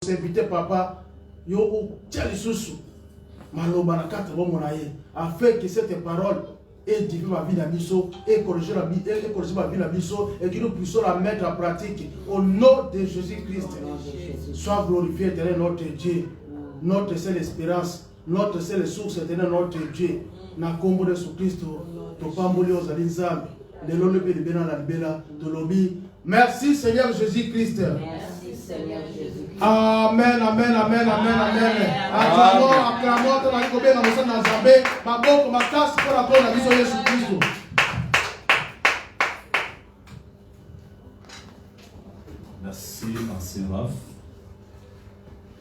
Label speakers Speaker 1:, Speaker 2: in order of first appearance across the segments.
Speaker 1: Invité papa, yo tiens les sous, maloba na quatre bon monaye, afin que cette parole édifie ma vie d'Abisso et corriger ma vie d'Abisso et que nous puissions la mettre en pratique au nom de Jésus-Christ. Sois glorifié, éternel notre Dieu, notre seule espérance, notre seule source, éternel notre Dieu. Na kombo de Jésus-Christ, to pamboli ozali nzambe, lelo lepe libena la libela, to lobi. Merci Seigneur Jésus-Christ.
Speaker 2: Merci Seigneur Jésus-Christ.
Speaker 1: Amen, amen, amen, amen, amen. Acclamons, ton ami Kobe, Namosan Nazambe, Maboko, Makas, pour la bonne vie de Jésus-Christ.
Speaker 3: Merci, ancien Raph.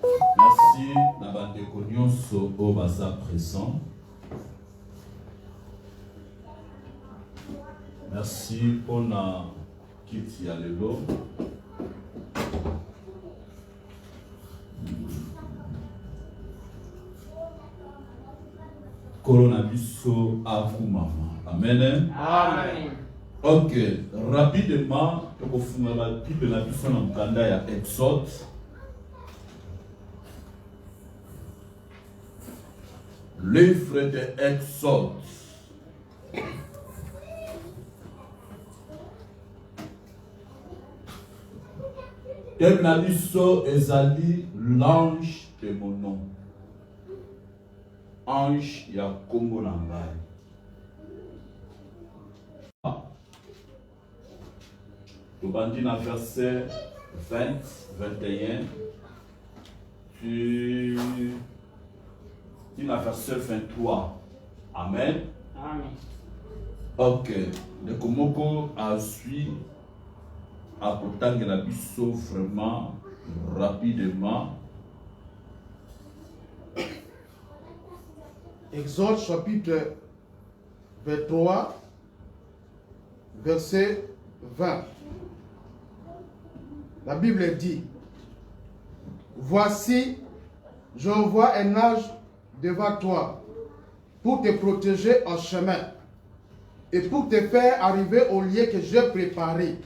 Speaker 3: Merci, la bande de Cognos au bazar présent. Merci, on a quitté à l'élo. Coronavirus à vous, maman. Amen.
Speaker 2: Amen.
Speaker 3: Ok, rapidement, au fond de la Bible, la Bible en Kanda, il y a Exode. Livre de Exode. Thème la Bible ezali l'ange de mon nom. Ange ya kombo na ngai. Tobandi na verset 20, 21. Puis na verset 23. Amen.
Speaker 2: Amen.
Speaker 3: Ok. Le komoko a suivi à pourtant la biso vraiment rapidement.
Speaker 1: Exode chapitre 23, verset 20. La Bible dit, voici, j'envoie un ange devant toi pour te protéger en chemin et pour te faire arriver au lieu que j'ai préparé.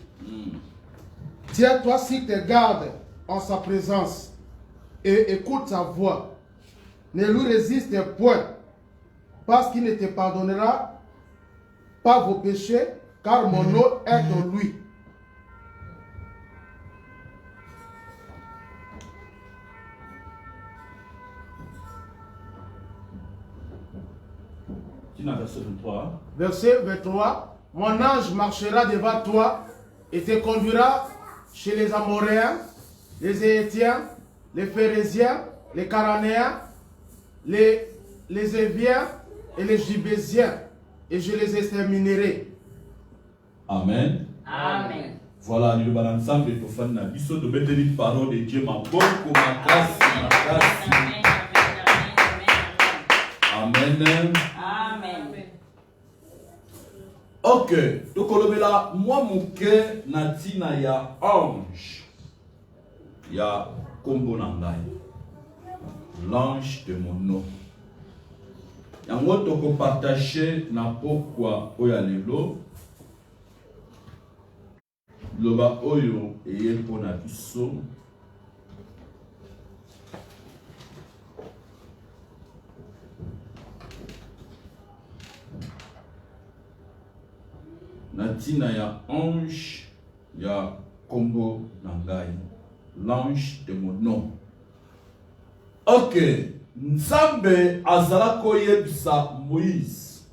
Speaker 1: Tiens-toi sur tes gardes en sa présence et écoute sa voix. Ne lui résiste point, parce qu'il ne te pardonnera pas vos péchés, car mon nom est en lui.
Speaker 3: Verset 23.
Speaker 1: Verset 23. Mon ange marchera devant toi et te conduira chez les Amoréens, les Hétiens, les Phérésiens, les Cananéens, les Éviens et les Gibésiens, et je les exterminerai.
Speaker 3: Amen.
Speaker 2: Amen.
Speaker 3: Voilà, nous allons ensemble de faire une biso de mettre les paroles de Dieu, ma bonne, ma grâce, ma grâce. Amen.
Speaker 2: Amen.
Speaker 3: Ok, donc là, moi mon cœur natina ya ange, ya kombo nangai, l'ange de mon nom. Yango toko partager na pokwa oya lelo, loba oyo eye pona biso. Natina ya ange ya kombo nangai, l'ange de mon nom. Ok, Nzambe azala koyebisa Moïse.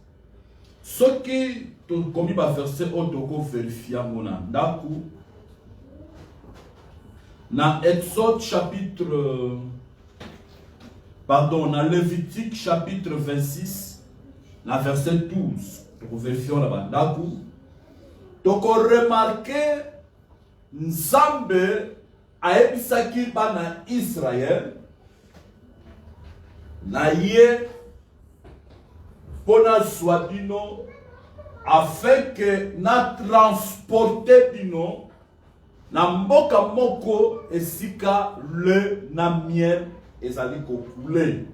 Speaker 3: Ce qui comme ba verset otoko vérifier mona ndaku. Na Exode chapitre pardon, na Lévitique chapitre 26, na verset 12. Pour vérifier la bandaku. Donc on remarque Nzambe aebisaki bana Israël na ye pona zwa bino afin que na transporter bino na mboka moko esika le na miel ezali kokule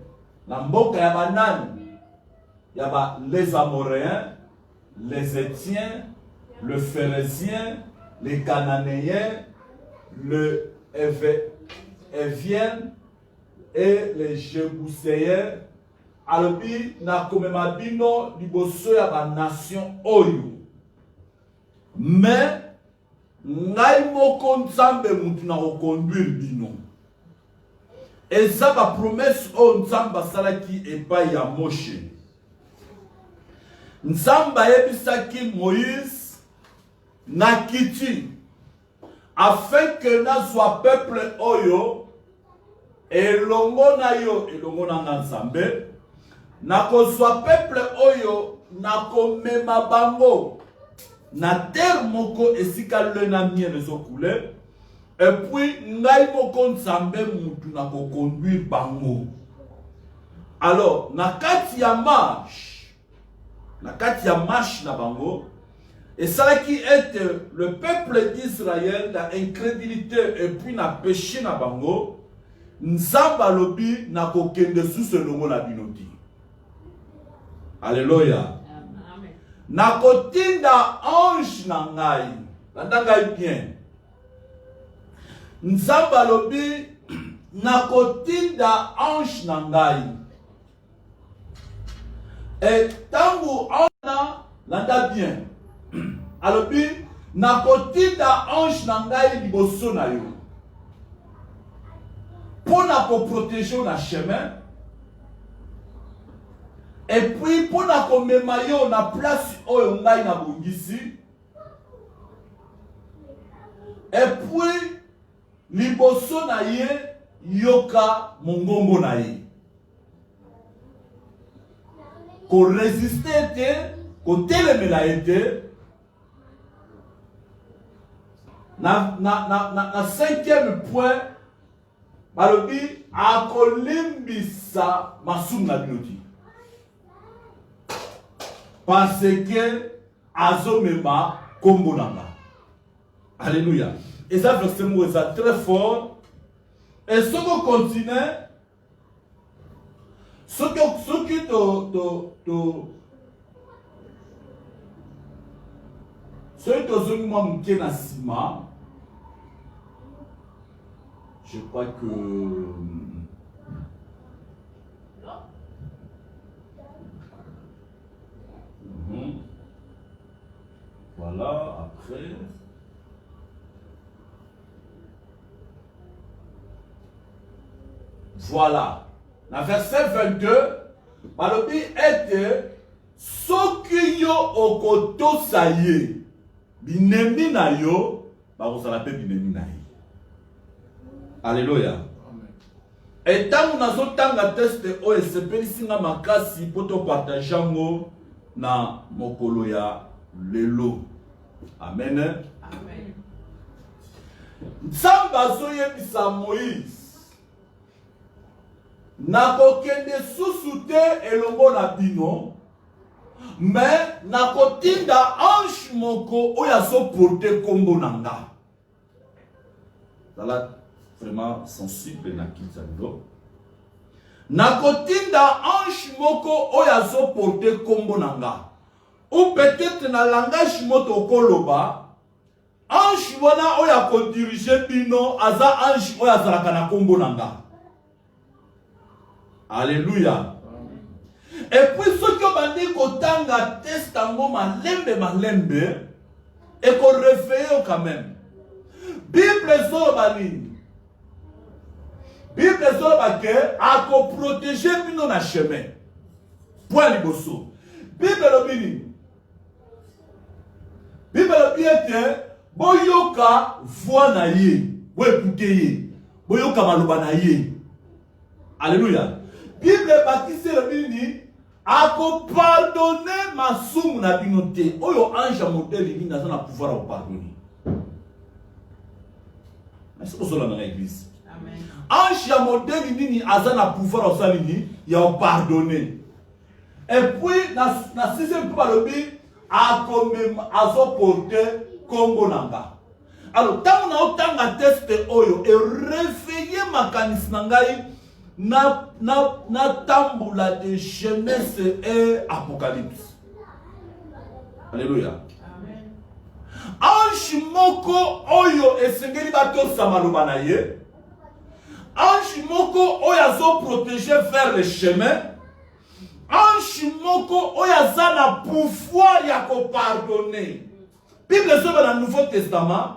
Speaker 3: na mboka ya banani ya ba les Amoréens, les Hétiens, le Phérézien, les Cananéens, le elles viennent et les Jébuséens alobi na komema bino liboso ya ba nation oyo. Mais ngai moko nzambe mutu na reconduire bino. Eza ba promesse o nzamba salaki epai ya Moshe. Nzamba yebisaki Moïse na kiti afin que na soit peuple oyo elongo na yo elongo na nzambe na ko soit peuple oyo na komema bango na terre moko esika le na miel ezokule. Et puis, ngai moko nzambe mutu na ko conduire bango. Alors, na kati ya marche na bango, et ça qui est le peuple d'Israël na incrédulité et puis na péché na bango, nzamba lobi na ko kende sous ce longo na binoti. Alléluia. Amen. Na ko tinda ange na ngai, ngai bien. Nzamba lobi na kotinda ange na ngai. Et tangu ana landa bien. Alobi na kotinda ange na ngai liboso na yo. Pour na ko protéger na chemin. Et puis pour na ko mema yo na place oyo ngai na bongisi. Et puis liboso na ye yoka mongombo na ye. Ko résister te, ko telemela ete. Na cinquième point, balobi akolimbisa masumu na binoti. Parce que azomema kombo nanga. Alléluia. Et ça, verset mot est très fort. Et ce qu'on continue, ce qui je crois que voilà, après voilà. Dans verset 22, balobi était soki yo okoto saye binemi na yo bakosala pe binemi na ye. Alléluia. Et tant que nous avons test o esepelisi nga makasi poto partage yango na mokolo ya lelo. Amen. Amen. Nzamba zoyebisa Moïse nakokende susu te elongo na bino, mais nakotinda ange moko oya so porter kombo nanga. Voilà vraiment sensible na kitando. Nakotinda ange moko oya so porter kombo nanga. Ou peut-être na langage moto koloba ange wana oya ko diriger bino aza ange oya zalaka na kombo nanga. Alléluia. Et puis ce que bandi kotanga testament malembe et qu'on réveille quand même. Bible zobani. Bible zobake a ko protéger bino na chemin. Point liboso. Bible lobini. Bible lobiete boyoka voix na ye, bo écouter ye. Boyoka maloba na ye. Alléluia. Bible baptise le bini a ko pardonner masumu na binote. Oyo ange modèle ni na pouvoir au pardonner. Est-ce que vous avez dans l'église? Amen. Ange modèle ni azana pouvoir au salini ya au pardonner. Et puis na sixième fois le bi a comme azo porter kombo nanga. Alors tant na otanga test oyo et réveiller makanisi nangai na tambula de Genèse et Apocalypse. Alléluia. Amen. Ange moko oyo esengeli bato samaloba na ye. ange moko oyazo protéger vers le chemin. Ange moko oyaza na pouvoir ya ko pardonner. Bible sobe dans le Nouveau Testament.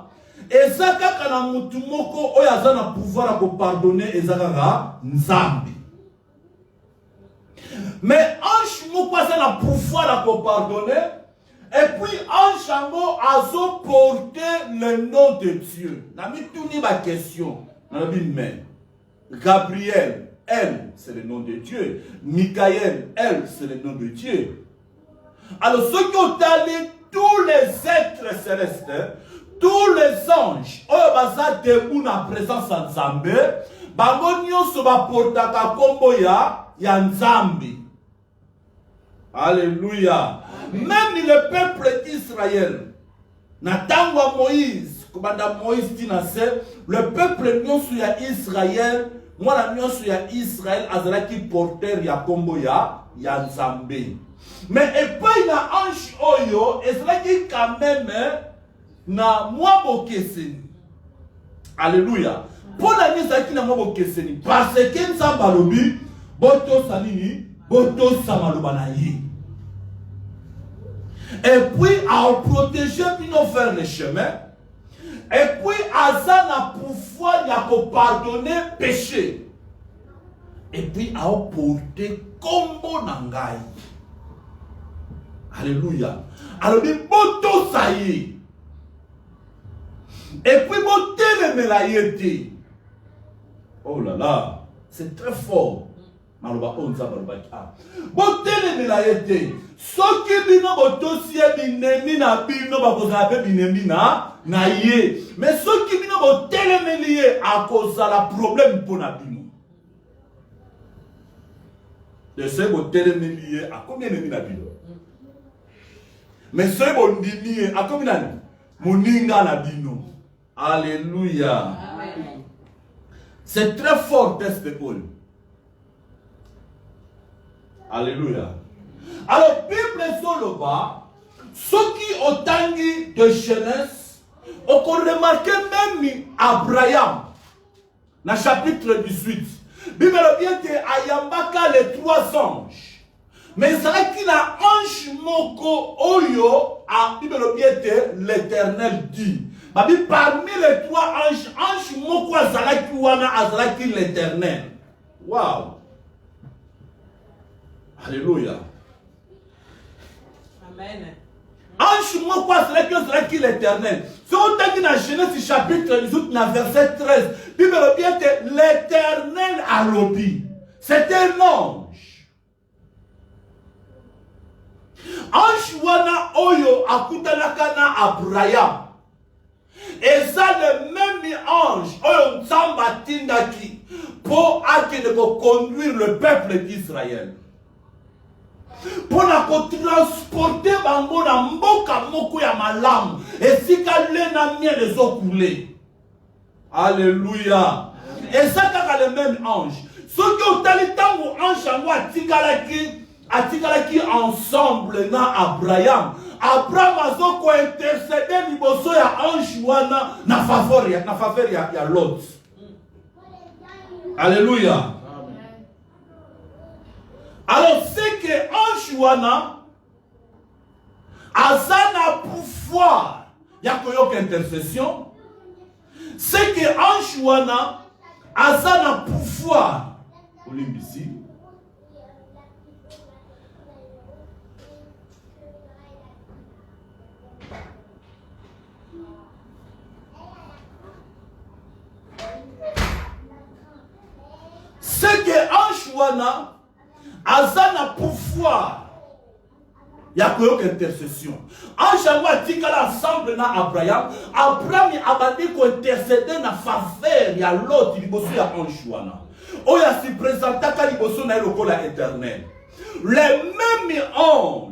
Speaker 3: Eza kaka na mutu moko oyaza na pouvoir ya ko pardonner eza kaka Nzambi. Mais ange moko aza na pouvoir ya ko pardonner. Et puis ange yango azo porter le nom de Dieu. Na mituni ba question. Na bi mais Gabriel, elle, c'est le nom de Dieu. Michael, elle, c'est le nom de Dieu. Alors, ceux qui ont allé, tous les êtres célestes, tous les anges, oyo baza debout na présence ya Nzambe, bango nyonso baportaka kombo ya Nzambe. Alléluia. Même le peuple d'Israël, na tango ya Moïse, kobanda Moïse tina se, le peuple nyonso ya Israël, mwana nyonso ya Israël azalaki porteur ya kombo ya Nzambe. Mais epai na ange oyo ezalaki quand même na mwa bokeseni. Alléluia. Pona ezalaki na mwa bokeseni parce que Nzambe alobi botosa nini? Botosa maloba na ye. Et puis à protéger bino vers le chemin. Et puis aza na pouvoir ya ko pardonner péché. Et puis à porter kombo na ngai. Alléluia. Alors bi boto saye. Et puis bote me la yete. Oh là là, c'est très fort. Maloba onza maloba ka. Bote me la yete. Soki bino botosie binemi na bino bakozala pe binemi na ye. Mais soki bino botelemeli ye akozala problème pour na bino. De ce botelemeli ye akomi enemi na bino. Mais ce bondimi ye akomi nani moninga na bino. Alléluia.
Speaker 2: Amen.
Speaker 3: C'est très fort test de Paul. Alléluia. Alors, Bible Soloba, ceux qui ont tangi de jeunesse, ont remarqué même Abraham, dans le chapitre 18. Bible bien que Ayambaka les 3 anges. Mais c'est qu'il a ange moko oyo, a Bible bien que l'Éternel dit. Parmi les 3 anges, ange moko azalaki wana azalaki l'Éternel. Wow. Alléluia.
Speaker 2: Amen.
Speaker 3: Ange moko azalaki l'Éternel. Si on t'a dit dans Genèse chapitre 18, dans verset 13, Bible bien que l'Éternel a lobi. C'est un ange. Ange wana oyo akutanaka na Abraham. Et ça le même ange oyo Nzamba tindaki pour akende ko conduire le peuple d'Israël. Pour la transporter bango na mboka moko ya malamu esika lena mien les eaux coulées. Alléluia. Et ça kaka le même ange. Ceux qui ont tali tango ange yango atikalaki ensemble na Abraham. Abraham azo ko intercéder liboso ya ange wana na faveur ya Lot. Alléluia. Alors c'est que ange wana azana pouvoir ya koyoka intercession. C'est que ange wana azana pouvoir olimbisi. C'est que ange wana azana pouvoir ya koyoka intercession. Ange yango atikala ensemble na Abraham. Abraham abandi ko intercéder na faveur ya Lot liboso ya ange wana. Oya si présentaka liboso na lokola éternel. Le même ange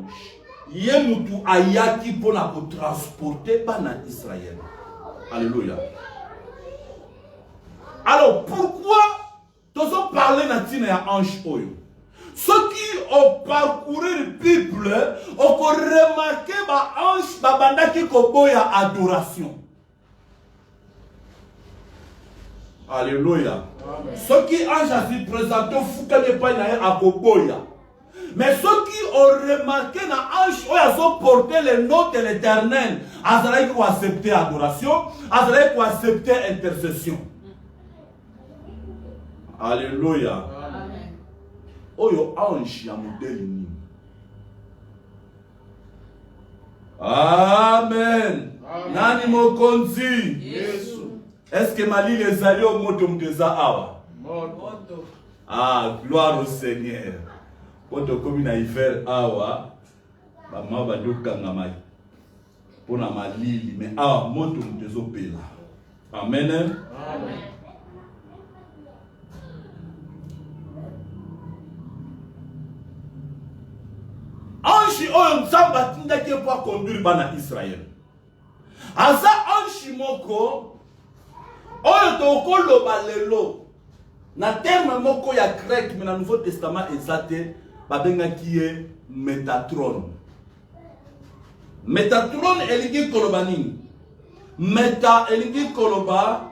Speaker 3: yemutu ayaki pona ko transporter bana Israël. Alléluia. Alors pourquoi nous avons parlé de l'ange oyo? Ceux qui ont parcouru le Bible ont remarqué que l'ange babanda qui koboya adoration. Alléluia. Ceux qui ange a su présenter au fou qu'il n'y a pas à Koboya. Mais ceux qui ont remarqué que l'ange a porté le nom de l'Éternel, ils ont accepté adoration, ils ont accepté intercession. Alléluia. Oyo ange ya modèle ni. Amen. Nani mokonzi?
Speaker 1: Yesu.
Speaker 3: Est-ce que Mali les alliés au moto mdeza awa?
Speaker 1: Moto.
Speaker 3: Ah, gloire au Seigneur. Quand on commence à y faire awa, maman va dire kangamai. Pour la Mali, mais awa moto mdezo pela. Amen.
Speaker 1: Amen.
Speaker 3: Ange oyo nzamba tindaki pour conduire bana Israël. Aza ange moko oyo tokoloba lelo na terme moko ya grec mais na Nouveau Testament ezate babengaki ye Métatron. Métatron elingi koloba nini? Meta elingi koloba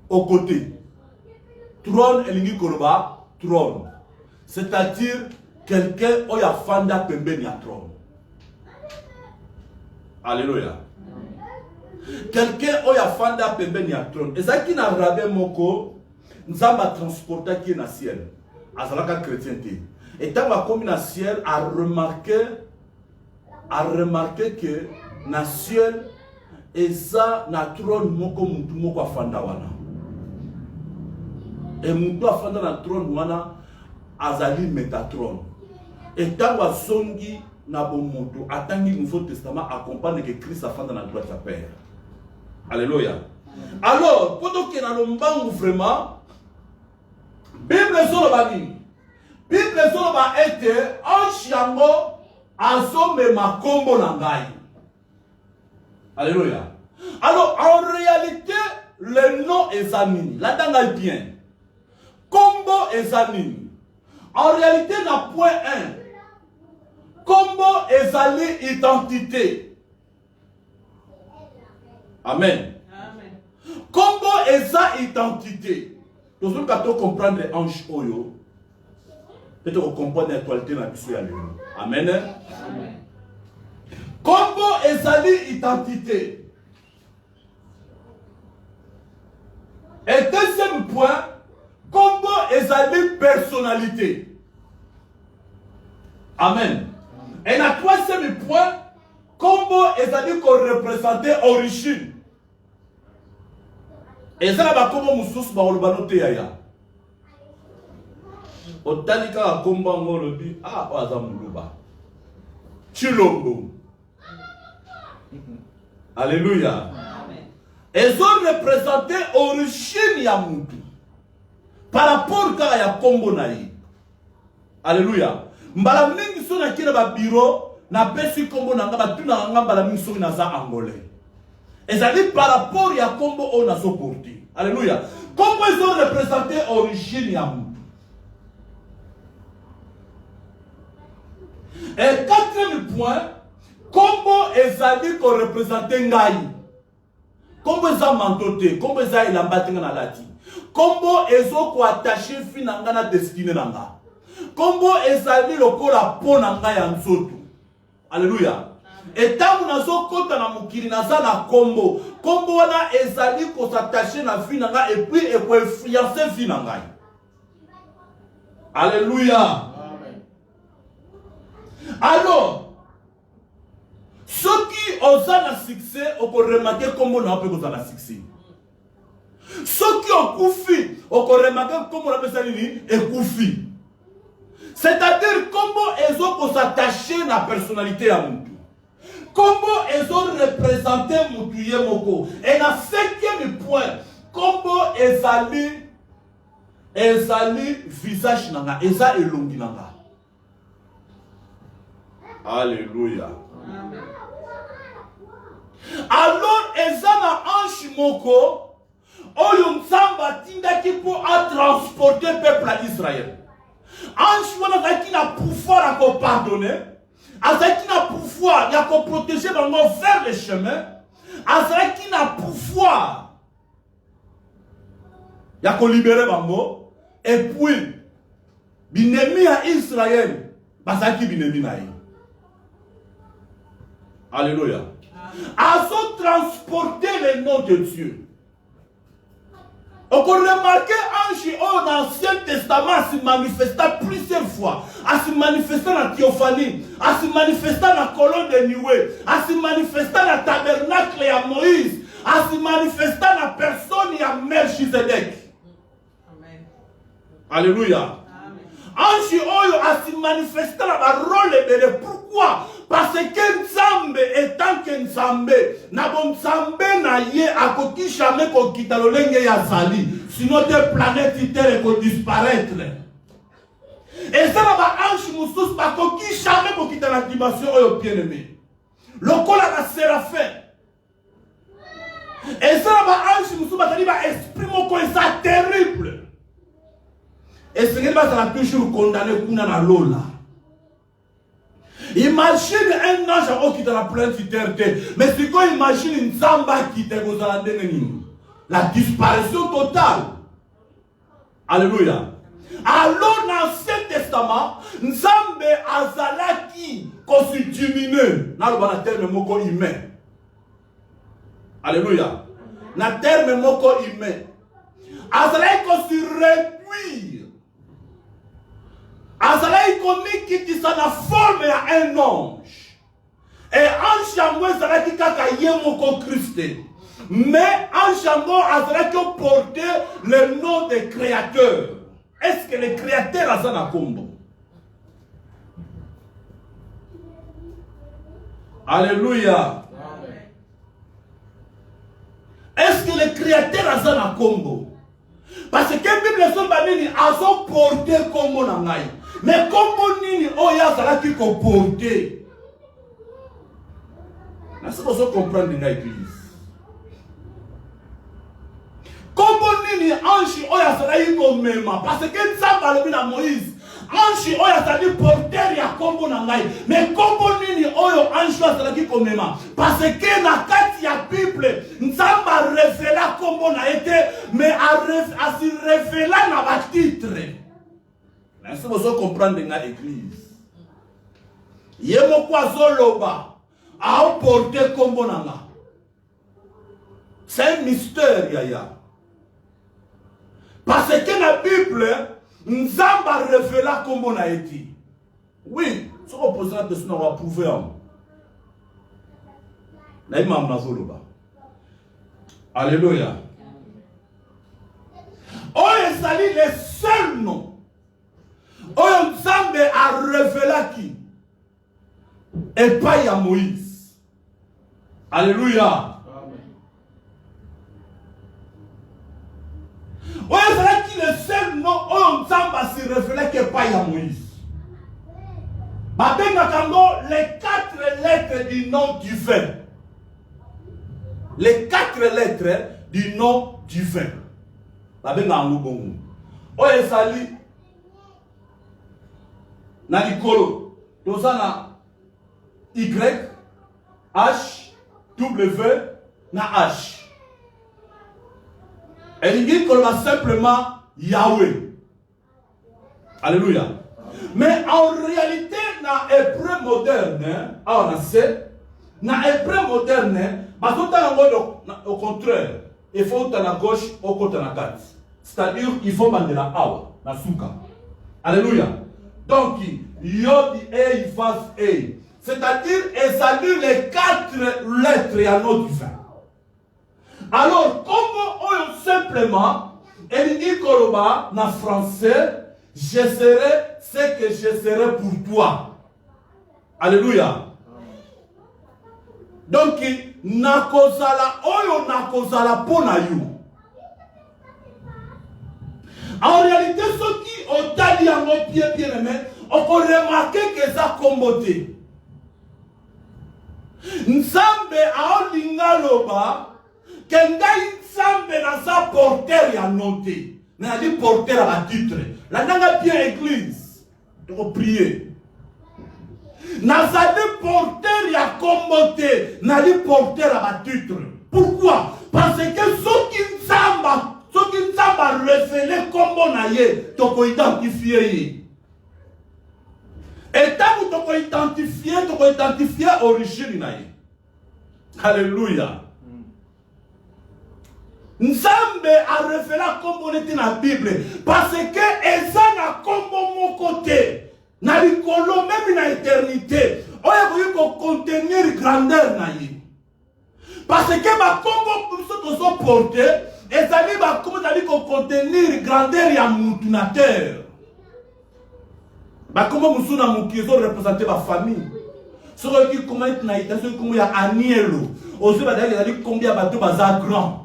Speaker 3: au côté. Trône elingi koloba trône. C'est-à-dire quelqu'un qui a fanda pembeni ya trône. Alléluia. Quelqu'un qui a fanda pembeni ya trône. Et ça qui n'a rabé moko, nous avons transporté qui est dans le ciel. Azalaka chrétienté. Et tant que comme dans le ciel a remarqué que dans le ciel et ça na trône moko mutu moko fanda wana. Et mutu fanda na trône wana azali Métatron. Et tant que songi na bomoto atangi Nouveau Testament accompagne que Christ a fait dans la droite de sa Père. Alléluia. Alors, pendant que dans le monde vraiment, Bible Zolobani, Bible Zoloba était un chiango azome makombo nangai. Alléluia. Alors, en réalité, le nom est Zanini. Là-dedans, est bien. Combo est Zanini. En réalité, dans point 1, Combo ezali identité. Amen.
Speaker 2: Amen.
Speaker 3: Combo eza identité. Nous devons comprendre les anges oyo. Peut-être comprendre l'actualité dans la vie. Amen.
Speaker 2: Amen.
Speaker 3: Combo ezali identité. Et deuxième point, Combo ezali personnalité. Amen. Et la troisième point, Combo ezali qu'on représentait origine. Et ça va comme mususu ba olobanote yaya. Otalika komba ngolobi ah oza muluba. Chilombo. Alléluia.
Speaker 2: Amen.
Speaker 3: Ils ont représenté origine ya mutu. Par rapport à ya kombo na yi. Alléluia. Mbala mingi so na kina ba bureau na pesi kombo na ngaba tuna ngamba mbala mingi so na za angolais. Ezali par rapport ya kombo on a so porté. Alléluia. Kombo ils ont représenté origine ya mutu. Et quatrième point, kombo ezali ko représenter ngai. Kombo eza mantote, kombo eza ilambati na lati. Kombo ezo ko attacher finanga na destinée nanga. Kombo ezali lokola pona ngai ya nzoto. Alléluia. Et tant nazo kota na mukiri naza na kombo. Kombo wana ezali ko s'attacher na finanga et puis e ko influencer finanga. Alléluia. Alors, ceux qui ont un succès, on peut remarquer comment on peut avoir un succès. Ceux qui ont koufi, on peut remarquer comment on appelle ça et koufi. C'est-à-dire comment ils ont s'attacher à la personnalité à Moutou. Comment ils ont représenté Moutou Yemoko. Et dans le cinquième point, comment ils allaient visage nanga, ils allaient elongi nanga. Alléluia.
Speaker 2: Amen.
Speaker 3: Alors, ezana ange moko, oyo nzamba tindaki pour transporter le peuple à Israël. Ange wana qui na pouvoir à ko pardonner, qui na pouvoir à ko protéger bango vers le chemin, qui na pouvoir Il y a qu'on libérer Bambo. Et puis, binemi à Israël. Basaki binemi naï. Alléluia. À se transporter le nom de Dieu. On peut remarquer dans l'Ancien Testament se manifestant plusieurs fois. À se manifester dans la théophanie, à se manifester dans la colonne de Nioué, à se manifester dans le tabernacle à Moïse, à se manifester dans la personne à Melchizedek. Amen. Alléluia. Ange Oyo a se manifesté dans le rôle. Pourquoi? Parce que Nzambe étant que Nzambe, na bon Nzambe na ye akoki jamais ko kita lolenge ya zali, sinon des planètes terre ko disparaître. Et ça va ange musus ba koki jamais ko kita la dimension oyo bien-aimé. Lokola na séraphin. Et ça va ange musus ba tali ba esprit moko ça terrible. Et ce qui va toujours condamné kuna na lola. Imagine un ange qui est dans la plaine de terre. Mais si qu'on imagine une zamba qui est dans la la disparition totale. Alléluia. Alors dans l'Ancien Testament, Nzambe azalaki constitué dans le terme moko humain. Alléluia. Dans le terme moko humain. Azalaki constitué réduire. Azalaï commis qui dit ça la forme à un ange. Et en chambre, Azalaï qui kaka yemoko Christ. Mais en chambre, Azalaï qui porté le nom des créateurs. Est-ce que les créateurs Azana Kombo? Alléluia. Est-ce que les créateurs Azana Kombo? Parce que la Bible a porté Kombo Nangaï. Mais comment nini oya sala qui comporter? Est-ce que vous comprenez l'église? Comment nini ange oya sala qui comméma? Parce que ça va le Moïse. Ange oya sala porter ya combo nangai. Mais comment nini oyo ange sala qui comméma? Parce que na kati ya Bible, nzamba révéla combo na été, mais a si révéla na ba titre. Est-ce que vous comprenez dans l'église? Yemo kwa zoloba a porté comme nanga. C'est un mystère yaya. Parce que la Bible Nzamba révéla comme on a été. Oui, ce qu'on pose la question on va prouver. Naïma mazoloba. Alléluia. Oh, il s'agit les seuls noms. Oyo Nzambe a révélé qui? Et pas ya Moïse. Alléluia. Oyo c'est qui le seul nom Oyo Nzambe a se révélé que pas ya Moïse. Babenga kango les 4 lettres du nom divin. Les 4 lettres du nom divin. Babenga ango bongo. Oyo sali na likolo tozana Y H W na H elingi koloba simplement Yahweh. Alléluia. Mais en réalité na hébreu moderne on a c'est na hébreu moderne bazota ngo au contraire il faut à la gauche au côté na droite, c'est-à-dire il faut mandela awa na suka. Alléluia. Donc, Yod et Yvas et. C'est-à-dire, et salue les 4 lettres et un autre divin. Alors, comme simplement, elle dit Koloba, en français, je serai ce que je serai pour toi. Alléluia. Donc, nakozala, oyo nakozala pona you. En réalité, ceux qui ont tali à nos pieds bien-aimés, on peut remarquer que ça a comboté. Nzambe a olingaloba, kengai Nzambe na sa porteur ya noté. Na dit porteur à la titre. La nanga bien église. Donc prier. Na sa dit porteur ya comboté. Na dit porteur à la titre. Pourquoi? Parce que ceux qui Nzamba soki nzambe arefele kombo na ye tokoidentifie ye. Etango tokoidentifie origine na ye. Alléluia. Nzambe a révélé kombo neti na Bible parce que eza na kombo moko te na likolo même na éternité oyo ko contenir grandeur na ye. Parce que ba kombo biso tozo porter ezali ba kombo ezali ko contenir grandeur ya mutu na terre. Ba kombo musu na muki ezo représenter ba famille. Soki ki kombo na ita soki kombo ya Anielo ozo ba dali ezali combien bato baza grand.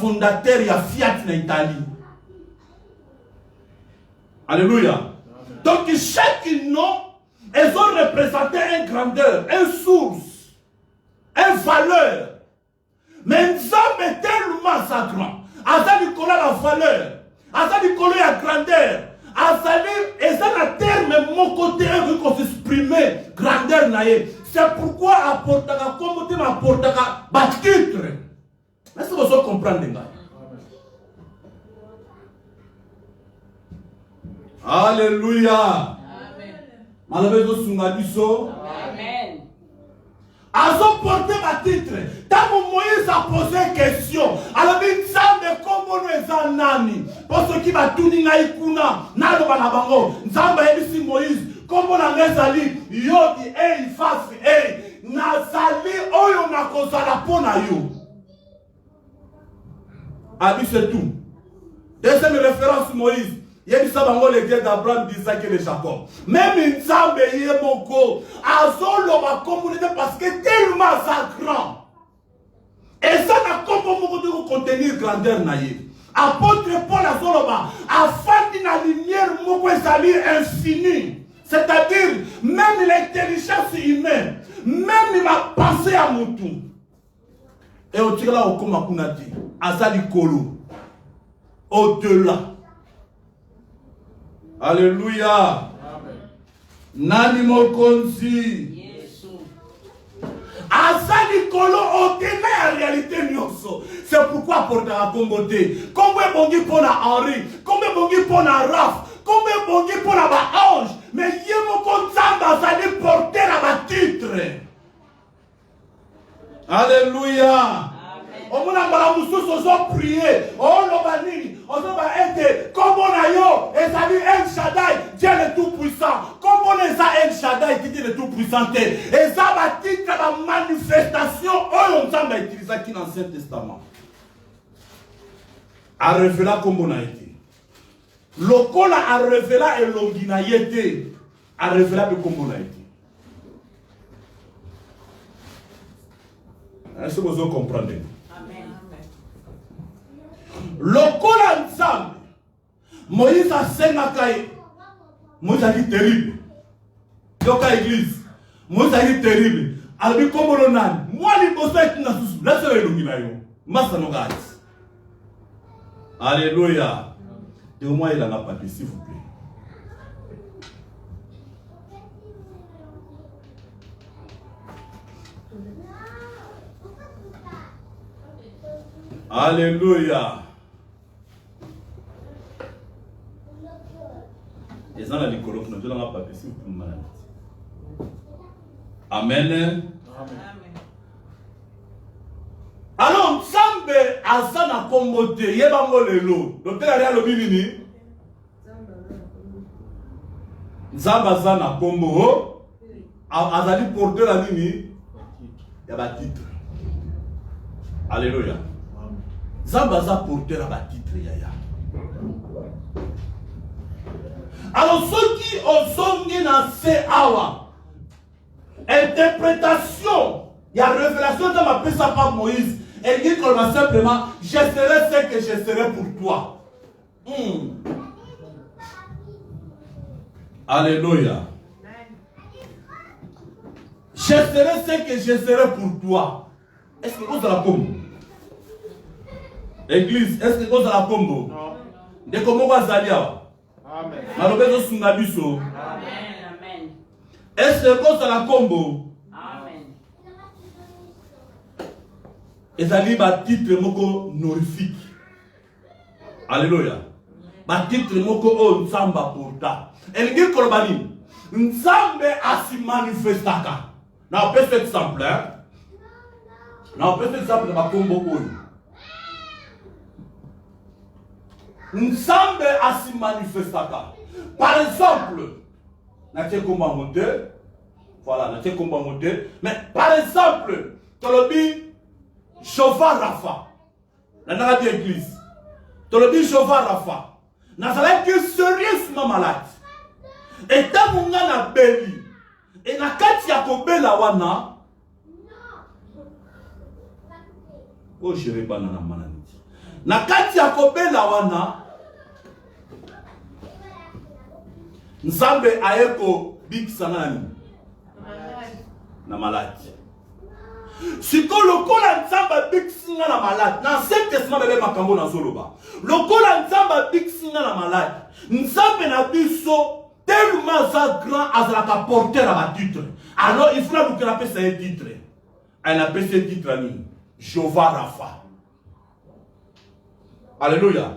Speaker 3: Fondateur il y a Fiat en Italie. Alléluia. Donc chaque nom, ils ont représenté une grandeur, une source, une valeur. Mais Nzambe est tellement sa grand. Azali kola la valeur, azali kola la grandeur, azali ezali la terme mon côté qu'on s'exprimer grandeur naie. C'est pourquoi apportaka comme tu m'apportaka ba titre. Est-ce que vous comprenez? Alléluia. Amen. Azo porté ma titre. Tant Moïse a posé question. Alors Nzambe kombo eza nani? Parce que va tout ninga ikuna. Nalo bana bango. Nzambe ebisi Moïse. Kombo na ngezali. Yodi fasi nazali oyo nakozala pona yo. Abi c'est tout. Deuxième référence Moïse. Il y a dit ça dans les dieux d'Abraham, d'Isaac et de Jacob. Même Nzambe yé moko. Azolo ma communauté parce que tellement ça grand. Et ça n'a comme moko de contenir grandeur naïe. Apôtre Paul Azoloba afin d'une lumière moko ezali infinie. C'est-à-dire même l'intelligence humaine, même ma pensée à mon tour. Et au tire là au koma kunati. Azali kolo. Au-delà. Alléluia. Amen. Nani mokonzi. Azali kolo au-delà en réalité nyoso. C'est pourquoi pour ta comboté. Combien bongi pour la Henri. Combien bongi pour la Raph. Combien bongi pour la ange. Mais yemo konzamba azali porter à ma titre. Alléluia. On m'a prié, on l'a dit, on a été, comme on a yo, et ça dit El Shaddai, Dieu le Tout-Puissant. Comme on est ça El Shaddai, Dieu le Tout-Puissant. Et ça va dire la manifestation, on a utilisé qui dans l'Ancien Testament. A révélé comme on a été. Le col a révélé et l'onginaïté a révélé comme on a été. Est-ce que vous comprenez? Lokola Nzambe Moïse a sengakai. Moïse a dit terrible. Yoka église. Moïse a dit terrible. Albi komolonan. Moi li bosa etina susu. Laisse le lumina yo. Massa no gati. Alléluia. Et au moins il en a pas dit s'il vous plaît. Alléluia. Et ça, nous avons pas possible pour nous. Amen. Alors, Nzambe azana kombote yebango lelo. Docteur Ariel Obinini. Nzambe azana kombo. Azali porter la nini. Ya ba titre. Alléluia. Nzambe aza porter la ba titre yaya. Alors ceux qui ont dans ces awa, interprétation, il y a révélation de ma paix par Moïse. Elle dit comme simplement, je serai ce que je serai pour toi. Alléluia. Je serai ce que je serai pour toi. Est-ce que vous avez la combo? Église, est-ce que vous avez la combo? Non. De comment vous allez? Amen.
Speaker 2: Amen.
Speaker 3: Est-ce que vous avez la combo?
Speaker 2: Amen.
Speaker 3: Et ça dit un titre honorifique. Alléluia. Batitre moko o nzamba pourta. Elingi kolobani. Nzambe asi manifestaka. Na pese exemple. Na pese exemple de bakombo oyo. Nzambe asi manifestaka. Par exemple, na tie komba mote. Voilà, na tie komba mote. Mais par exemple, tolobi Jehovah Rapha. Na nanga di église. Tolobi Jehovah Rapha. Nazalaki sérieusement malade. Et tant mon gars na beli. Et na kati ya kobela wana. Oh chérie banana mananiti. Na kati ya kobela wana. Nzambe ayeko big sanani. Na malade. Siko lokola nzamba biksinga na malade. Na Ancien Testament bebe makambo na zoloba. Lokola nzamba biksinga na malade. Nzambe na biso tellement ça grand azalaka porteur à ma titre. Alors il faut nous appeler ça un titre. Elle appelle ce titre ami Jehovah Rapha. Alléluia.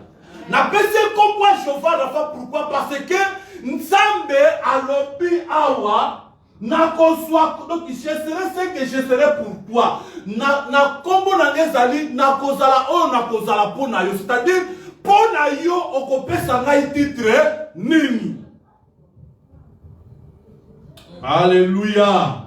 Speaker 3: N'appelle comme moi Jehovah Rapha pourquoi? Parce que nzambe alobi awa. Donc je serai ce que je serai pour toi. Na kombo na ngezali na kozala o na kozala pona yo, c'est-à-dire pona yo okopesa ngai titre nini. Alléluia.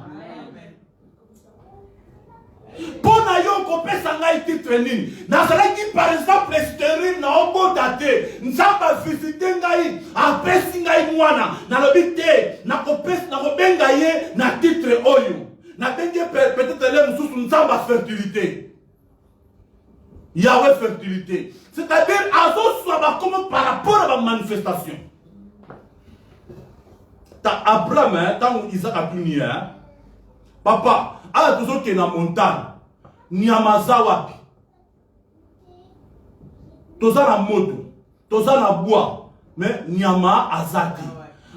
Speaker 3: Pona yo okopesa ngai titre nini. Nazalaki par exemple stérile na obodate. Nzamba visiter ngai apesi ngai mwana. Na lobi te na kopesa na kobenga ye na titre oyo. Na bengi peut-être les mususu nzamba fertilité. Yahweh fertilité. C'est-à-dire azo soit comme par rapport à la manifestation. Ta Abraham tant Isaac a puni papa a toujours que na montagne. Nyamaza wapi. Toza na moto, toza na bois, mais nyama azati.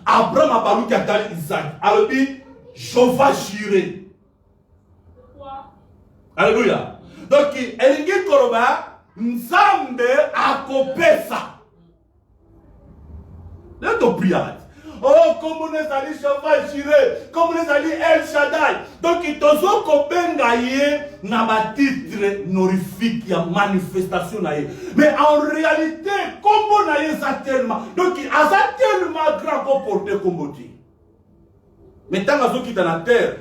Speaker 3: Abraham a balu kakali Isaac. Alobi Jehovah Jireh. Alléluia. Donc elingi koroba nzambe akopesa. Let to prier. Oh, comme on est allé Jehovah Jireh, comme on est allé El Shaddai. Donc, il tozo kobenga ye na ba titre honorifique ya manifestation na ye. Mais en réalité, comme on a ye ça tellement. Donc, il a ça tellement grand qu'on porte comme boti. Mais tant que qui dans la terre,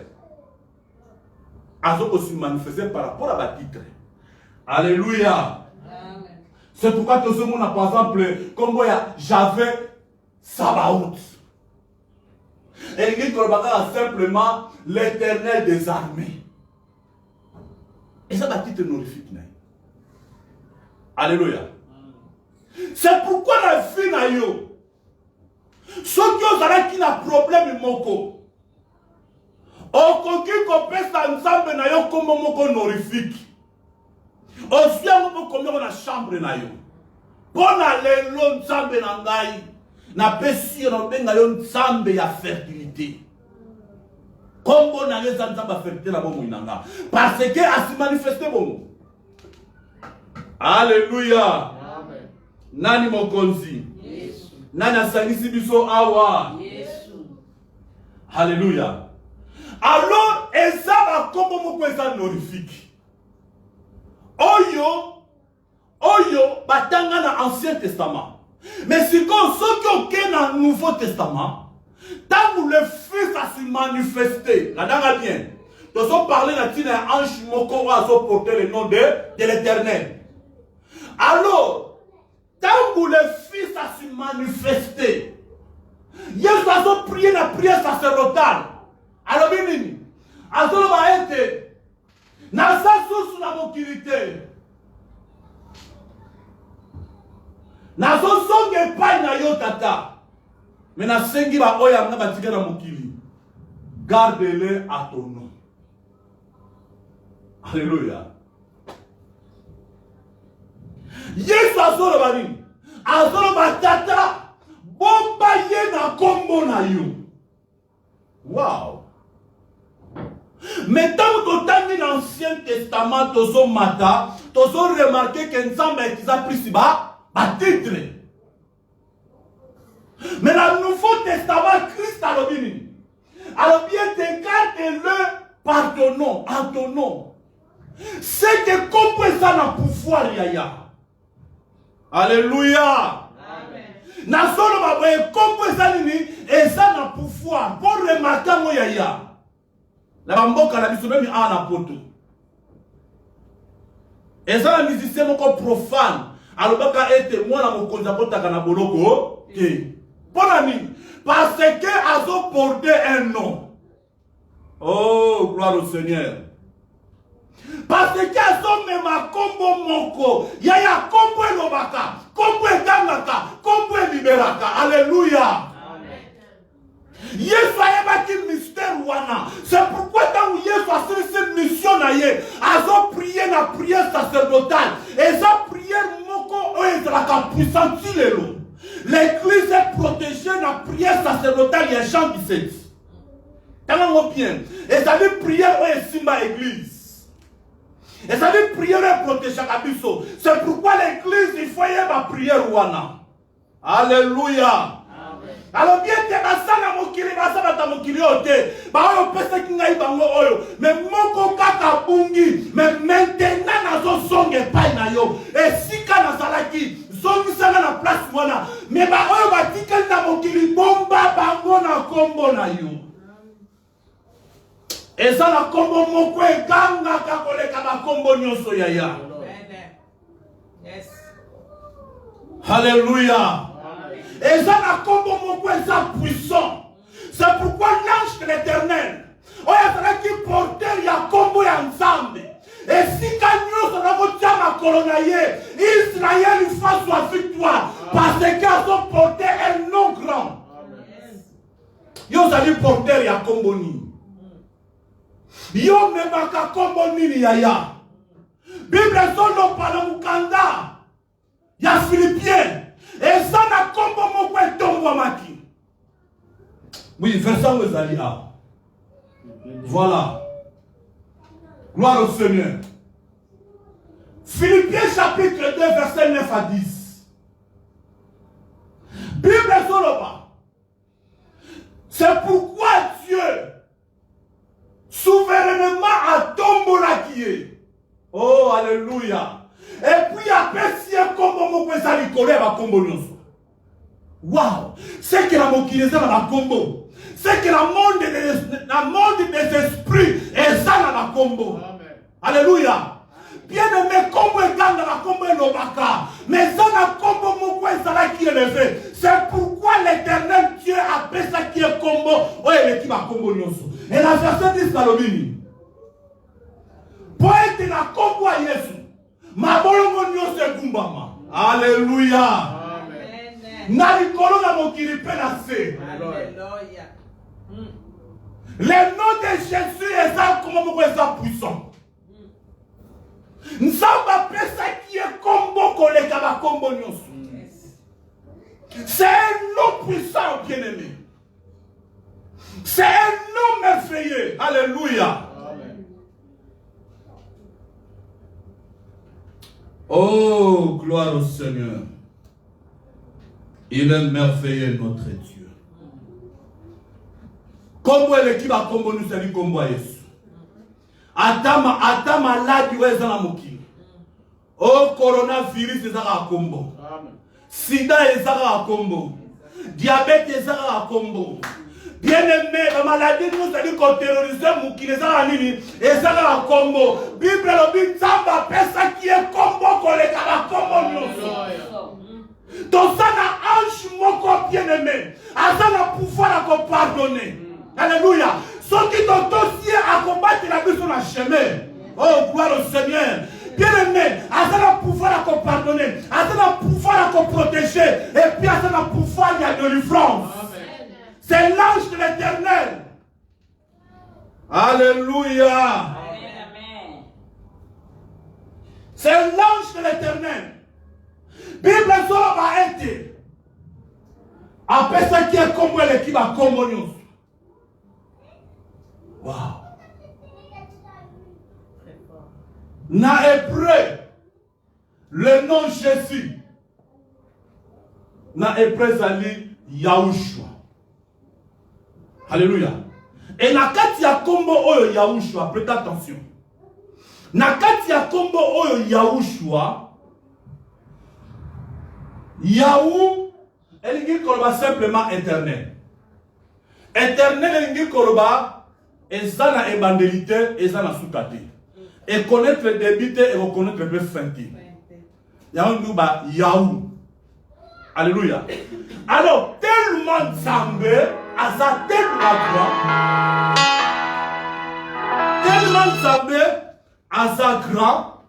Speaker 3: azo aussi manifesté par rapport à ba titre. Alléluia. C'est pourquoi tout ce monde a par exemple, comme j'avais Sabaoth. Et il dit simplement l'Éternel des armées. Et ça va titre honorifique. Alléluia. C'est pourquoi la vie n'a yo. Ceux qui ont un problème moko. Okoki kopesa nzambe na yo comme moko honorifique. Aussi on peut combien na chambre na yo. Pona lelo nzambe na ngai. Na pesi na benga yo nzambe ya fertilité. Kombo na ngeza nzambe ya fertilité na bomo inanga. Parce que a se manifester bomo. Alléluia. Amen. Nani mokonzi? Yesu. Nani asangisi biso awa? Yesu. Alléluia. Alors ezaba kombo moko eza honorifique. Oyo batanga na Ancien Testament. Mais si comme ceux qui ont dans le Nouveau Testament, tant que le Fils a se manifesté, la dame bien, nous avons parlé de l'ange Moko a porté le nom de l'Éternel. Alors, tant que le Fils a se manifesté, il a prié la prière sacerdotale. Alors, bien, alors, va être dans sa source de mobilité. Nazo songe pai na yo tata. Mais na sengi ba oya nga batika na mokili. Garde-le à ton nom. Alléluia. Yesu azolo bani. Azolo batata. Bomba ye na kombo na yo. Wow. Mais tant que tu as l'Ancien Testament, tu as remarqué que Nzambe est pris si bas. titre. Mais dans le Nouveau Testament, Christ a dit, alors bien dégarde-le par ton nom, en ton nom. C'est que comme ça n'a pouvoir, yaya. Alléluia. Na solo baboye comme ça nini, et ça n'a pouvoir. Pour remarquer mon yaya. La bamboka la biso même en apoto. Et ça la musicien moko profane. Alors baka ete moi na mokonza kotaka na boloko. Parce que azo porté un nom. Oh, gloire au Seigneur. Parce que azo mema kombo moko. Yaya kombo elobaka, kombo egangaka, kombo eliberaka. Alléluia. Yesu ayebaki mystère wana. C'est pourquoi quand Yesu a fait cette mission na ye, azo prier na prière sacerdotale. Et sa prière moko ezalaka puissante lelo. L'église est protégée dans la prière sacerdotale, il y a Jean 17. Tenez-moi bien. Et ça dit prière est simba église. Et ça dit prière est protégée à Bisso. C'est pourquoi l'église, il faut y avoir prière wana. Alléluia. Alors bien que ça na mokili basala ta mokili ote ba oyo pesa kingai bango oyo mais moko kaka bungi mais maintenant nazo songe pai na yo et sika na salaki zongi sana na place wana mais ba oyo batikali na mokili bomba bango na kombo na yo et ça na kombo moko eganga ka koleka ba kombo nyonso yaya. Yes. Alléluia. Et ça n'a combo mon coin, ça puissant. C'est pourquoi l'ange de l'éternel, oh, il y a qui portait, il y a combo ensemble. Et si nous avons ma colonaye, Israël il fasse sa victoire. Parce qu'ils ont porté un nom grand. Ils ont porté, il y a combo ni. Ils ont même pas combo ni, il y a. Bible solo par le Mukanda. Il y a Philippiens. Et ça n'a combo mon coin tombe maki. Oui, verset où vous allez là. Voilà. Gloire au Seigneur. Philippiens chapitre 2, verset 9 à 10. Bible Soloba. C'est pourquoi Dieu souverainement a tombé la qui est. Oh, alléluia. Et puis après, si un combo mon coin ça lui collait à combo nyonso. Waouh! C'est que la moquise dans la combo. C'est que la monde des esprits est ça dans la combo. Amen. Alléluia. Bien aimé, combo est dans la combo et l'obaka. Mais ça n'a combo mon coin ça là qui est levé. C'est pourquoi l'éternel Dieu appelle ça qui est combo. Oh, il est qui va combo nyonso. Et la verset 10 Salomini. Pour être la combo à Yesu. Ma bolongo nyonso gumbama. Alléluia. Narikolo na mokili penase. Alléluia. Le nom de Jésus est ça comme on est ça puissant. Nzamba pesa qui est combo koleka ba combo nyonso. C'est un nom puissant bien-aimé. C'est un nom merveilleux. Alléluia. Amen. Oh, gloire au Seigneur. Il est merveilleux notre Dieu. Comme elle qui va combo nous c'est combo Yesu. Ata maladi weza na mokili. Oh coronavirus ezaka combo. Sida ezaka combo. Diabète ezaka combo. Bien-aimé, la maladie nous a dit qu'on terrorise mokili ezaka nini? Ezaka combo. Bible lobi tsamba pesa qui est combo koleka la combo nyonso. Donc ça n'a ange moko bien-aimé. Ça n'a pouvoir à pardonner. Alléluia. Ceux qui t'ont aussi à combattre la vie sur la chemin. Oh, gloire au Seigneur. Bien-aimé, ça n'a pouvoir à pardonner. Ça n'a pouvoir à protéger. Et puis ça n'a pouvoir il y a de délivrance. C'est l'ange de l'éternel. Alléluia.
Speaker 2: Amen.
Speaker 3: C'est l'ange de l'éternel. Bible solo va être. Après ça qui est comme elle qui va comme nous. Wow. Na hébreu, le nom Jésus na hébreu ezali Yahushua. Alléluia. Et na kati ya kombo oyo Yahushua, prêtez attention. Na kati ya kombo oyo Yahushua, Yahou elingi koloba simplement éternel. Éternel elingi koloba eza na ebandélité, eza na sukate. Et connaître le début et reconnaître le fin. Yahou ba Yahou. Alléluia. Alors, tellement Zambé, Asa tellement grand, tellement Zambé, Asa grand,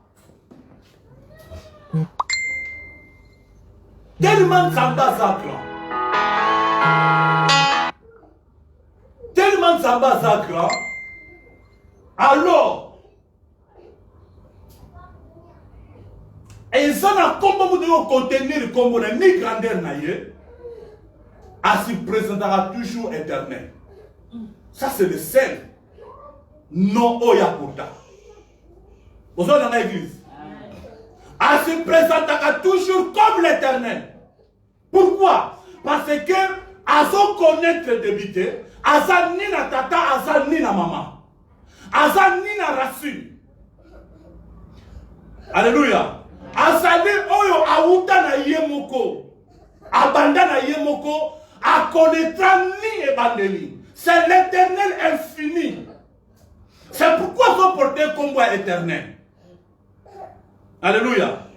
Speaker 3: tellement Zambé, Asa grand, tellement Zambé, Asa grand, alors, et ça n'a pas de contenir comme ni grandeur naïe, à se présentera toujours éternel. Ça c'est le seul non oya pourta. Vous êtes dans l'église. À se présentera toujours comme l'éternel. Pourquoi? Parce que à son connaître débité, à sa ni na tata, à sa ni na maman, à sa ni na racine. Alléluia. Asali oyo auta na yemoko, abanda na yemoko, a connaîtra ni ebandeli. C'est l'éternel infini. C'est pourquoi son porté combo éternel. Alléluia.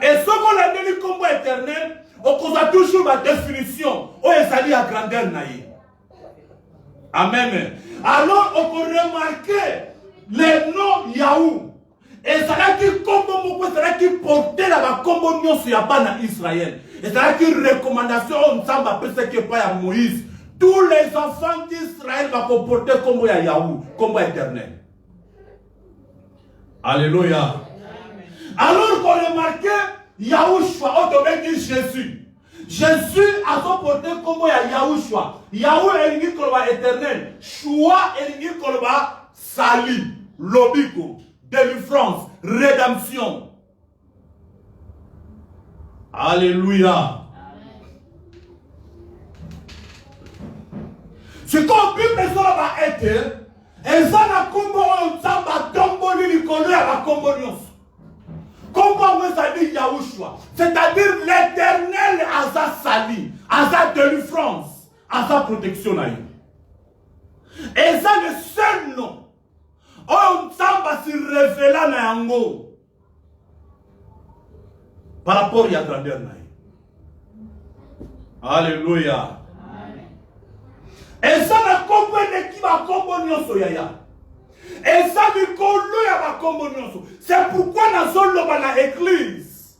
Speaker 3: Et ce qu'on a donné combo éternel, on cause toujours ma définition. O esali à grandeur naïe. Amen. Alors on peut remarquer les noms Yahou. Et ça a qui combo moko, ça a qui porter la combo nyon sur Yabana Israël. Et ça a qui recommandation on samba peut ce qui pas à Moïse. Tous les enfants d'Israël vont porter combo à Yahou, combo éternel. Alléluia. Alors qu'on remarque Yahushua, on devait dire Jésus. Jésus a son porté combo à Yahushua. Yahou est une colba éternel. Shua est une colba sali, lobiko. Délivrance, rédemption. Alléluia. Ce qu'on peut faire va être, et ça n'a combo on s'en tomboli l'icône à la combonion. Combo on ça dit Yahushua, c'est-à-dire l'éternel à sa sali, à sa délivrance, à sa protection. Et ça le seul nom. On s'en se révéler na yango par rapport à la grandeur naïe. Alléluia. Et ça n'a compris qui va communion so yaya. Et ça du kolo ya va communion. C'est pourquoi dans son loba na église.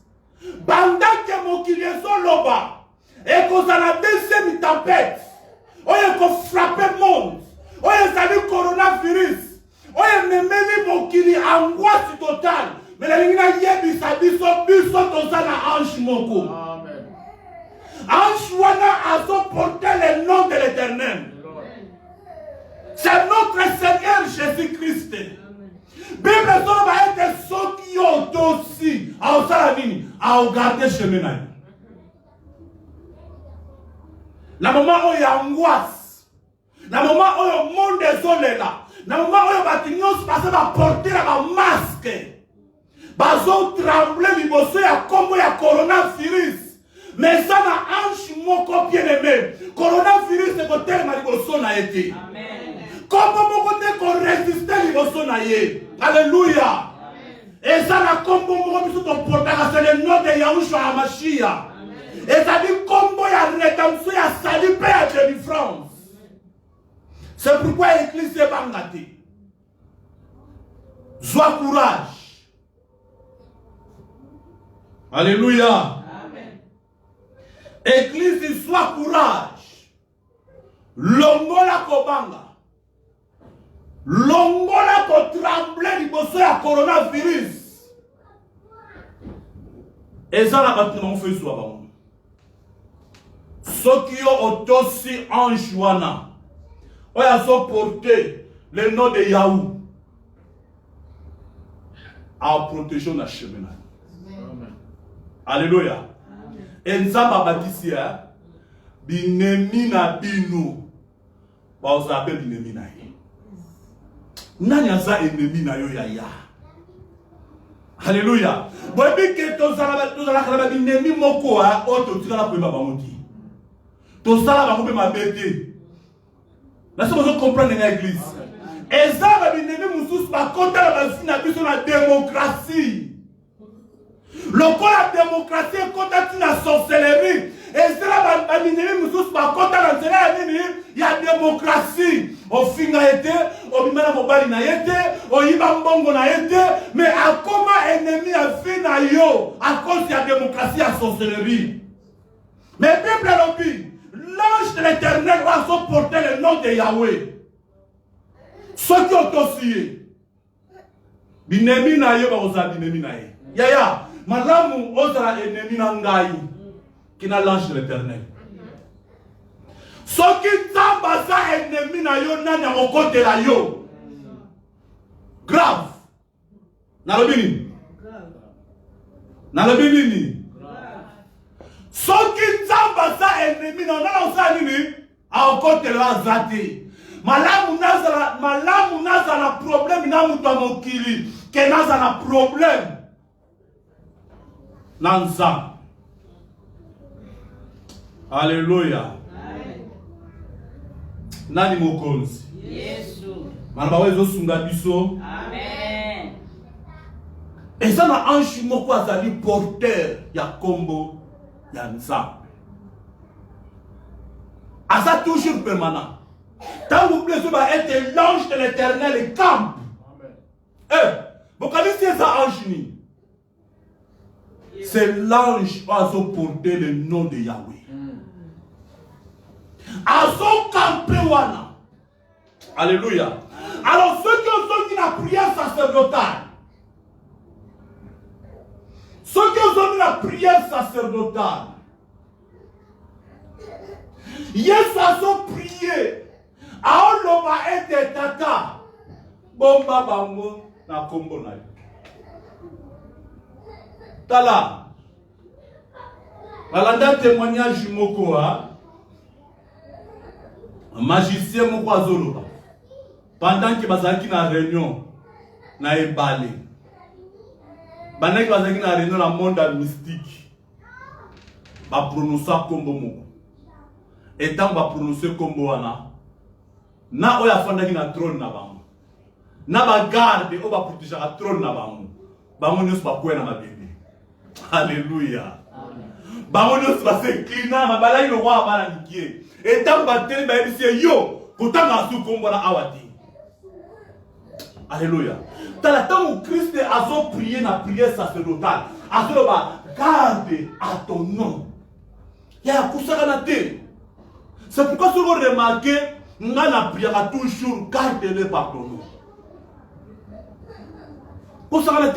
Speaker 3: Banda que mon qui est son loba. Et qu'on a la deuxième tempête. On est qu'on frappe le monde. On est salut coronavirus. Oye memeli mokili angoisse totale. Mais la ligne yebi sabiso biso tozana ange moko. Amen. Ange wana a porté le nom de l'Éternel. C'est notre Seigneur Jésus-Christ. Bible va être ceux qui ont aussi à Osalamini à regarder chemin. La moment où il y a angoisse, la moment où le monde est désolé là. Dans le moment où les gens va porter un masque, ils vont trembler, ils vont comme il y a coronavirus. Mais ça n'a un mot bien aimé. Coronavirus, c'est que tel marigoso n'a été. Comment mon côté qu'on résiste, ils vont s'en alléluia. Et ça n'a comme mon côté qu'on porte, c'est le nom de Yahushua Hamashiach. Et ça dit comme il y a rédemption, il y a salut, paix et délivrance. C'est pourquoi l'église est bangatée. Sois courage. Alléluia. Amen. Église, sois courage. Longola kobanga. Longola ko trembler du bosso à coronavirus. Et ça, la bâtiment fait soit bon. Ceux qui ont aussi en Joana. Ils ont porté le nom de Yahou à protéger la chemin. Alléluia. Et nous avons bâti binemi na bino. Vous appelez binemi na ye. Nani aza ennemi na yo yaya. Alléluia. Bon et que tous ala binemi moko a auto tika la pema bamoti. Tous ala ba ma bébé. Là ça vous comprendre dans l'église. Et ça va binemi mususu ba konta la basina biso na démocratie. Lorsque la démocratie est contre la sorcellerie, et cela va minimiser mususu par contre la il y a démocratie. Au fin a été, au bimana mobali na été, au yiba mbongo na été, mais à comment ennemi a fait na yo à cause de la démocratie à sorcellerie. Mais Bible lobby, l'ange de l'Éternel va supporter le nom de Yahweh. Ceux qui ont aussi, binemi na yo ba oza binemi na ye. Yaya. Malamu ozara ennemi na ngai qui n'a l'ange de l'Éternel. Ce qui tamba sa ennemi na yo na na côté la yo. Grave. Na lobini. Na lobini. Ce qui tamba sa ennemi na na sa nini a côté la zati. Malamu nazala problème na mutu mokili ke nazala problème. Nanza. Alléluia. Nani mokonzi.
Speaker 2: Yesu.
Speaker 3: Malaba wezo sunga biso.
Speaker 2: Amen.
Speaker 3: Et ça na ange moko azali porteur ya kombo ya nzambe. Asa toujours permanent. Tant vous plaît, ça va être l'ange de l'Éternel et camp. Amen. Vous connaissez ça ange ni? C'est l'ange qui a porté le nom de Yahweh. Azo Kampewana. Alléluia. Alors ceux qui ont sorti la prière sacerdotale, Yes a prié. Aoloba ete tata. Bomba bango na kombo na yo. Tala. Balanda témoignage moko a. Magicien moko azoloba. Pendant que bazaki na réunion na ebale. Pendant que bazaki na réunion na monde mystique. Ba prononcer kombo moko. Etant ba prononcer kombo wana. Na oya fandaki na trône na bango. Na ba garde o ba protéger la trône na bango. Bango nyos ba kwena na bébé. Alléluia. Bango nyos ba se klina mabala ino wa bana nikie. Etant ba tele ba ebisi yo kotanga su kombo na awati. Alléluia. Tala tango Christ azo prier na prière sacerdotale. Azo ba garde à ton nom. Ya kusaka na te. C'est pourquoi si vous remarquez, nous avons toujours gardé par ton nom. Pour ça, on a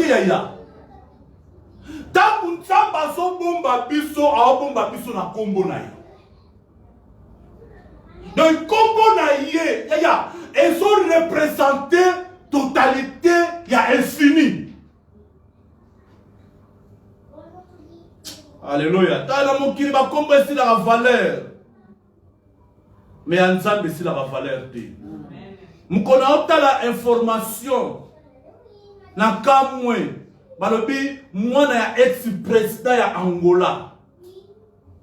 Speaker 3: tant que nous avons bomba biso, a bomba biso na combo na yo. Donc combo na ye, ils sont représentés totalité, il y a infini. Alléluia. T'as la mon qui va combo ici la valeur. Mais ensemble ici la valeur. Nous connaissons la information. Na kamwe. Balobi moi na ex-président ya Angola.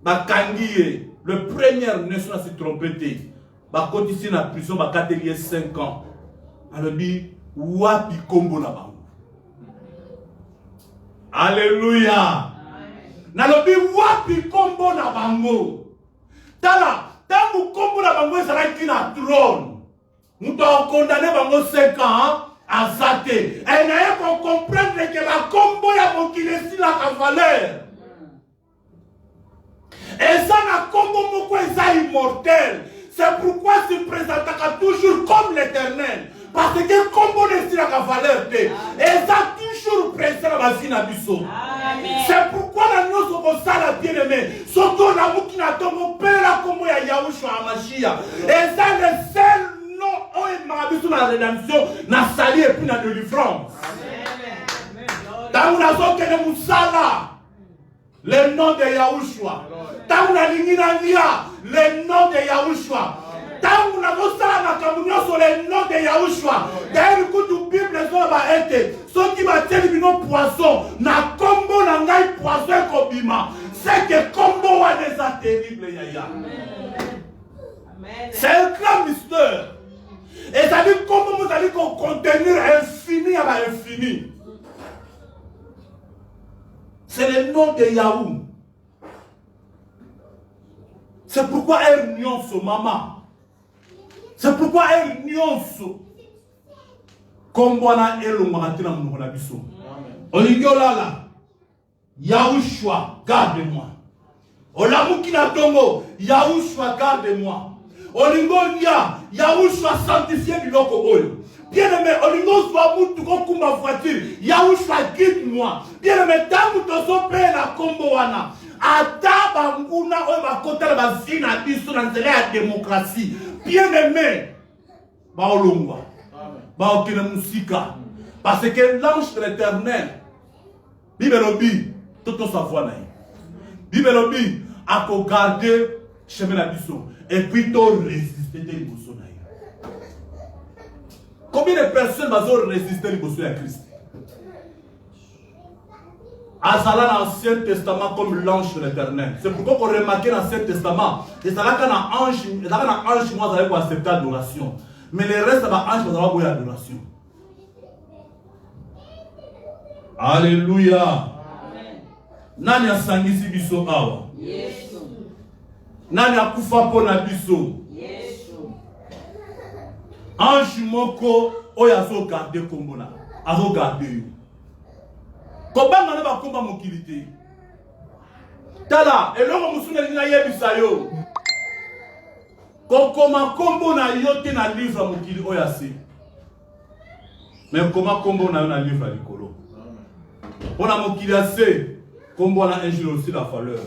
Speaker 3: Bakangiye le premier nation à se tromper. Ba ici na prison ba katelier 5 ans. Balobi wapi kombo na bango. Alléluia. Nalobi wapi kombo na bango. Tala tant que kombo na bango ezalaki na trône, nous devons condamner bango 5 ans à Zate. Et n'a pas comprendre que la kombo ya mokili si la valeur. Et ça na kombo moko eza immortel. C'est pourquoi se présentera toujours comme l'Éternel. Parce que kombo ne si la valeur te. Et ça toujours présent na basina biso. C'est pourquoi la noce au ça la bien-aimée. Surtout la mou qui n'a pas mon père comme ya Yahushua Amashia. Et ça le seul nom où il m'a vu sur la rédemption n'a sali et puis la délivrance. Dans la zone que nous moussala. Le nom de Yahushua. Tant na lingina lia, le nom de Yahushua. Tant na kosala na kamunyo sur le nom de Yahushua. D'ailleurs, écoute la Bible ça va être. Ceux qui va tenir bino poisson, na combo na ngai poisson kobima. C'est que combo wa des terrible yaya. C'est un grand mystère. Et ça dit comment vous allez contenir infini à l'infini. C'est le nom de Yahou. C'est pourquoi elle nuance maman. C'est pourquoi elle nuance. Comme on a elongaratina mon abisso. Olingolala. Yahushua, garde-moi. Olamukina tongo, Yahushua, garde-moi. Olingonia, Yahushua, sanctifie biloko oyo. Bien-aimé, Olingo soit moutou comme ma voiture. Yahushua, guide-moi. Bien-aimé, tant que tu as fait la comboana. Ata banguna oyo bakota ba vina biso na nzela ya démocratie. Bien-aimé, ba olongwa. Ba okina musika. Parce que l'ange de l'Éternel, Bibelobi, tout sa voix naï. Bibelobi a ko garder chemin la biso et puis to résister des biso naï. Combien de personnes vont résister les biso à Christ? Azala dans l'Ancien Testament comme l'ange de l'Éternel. C'est pourquoi on remarque dans l'Ancien Testament, et ça là quand un ange moi ça va accepter l'adoration. Mais le reste ça va ange ça va avoir l'adoration. Alléluia. Amen. Nani asangisi biso awa? Yesu. Nani akufa pona biso? Yesu. Ange moko oyo azo garder kombona. Azo garder yo. Kobanga na bakomba mokili te. Tala, elongo musuna lina yebisa yo. Kokoma kombo na yo te na livre mokili oyo ase. Mais comment kombo na yo na livre likolo? On a mon qu'il a assez, comme on a un jour aussi la valeur.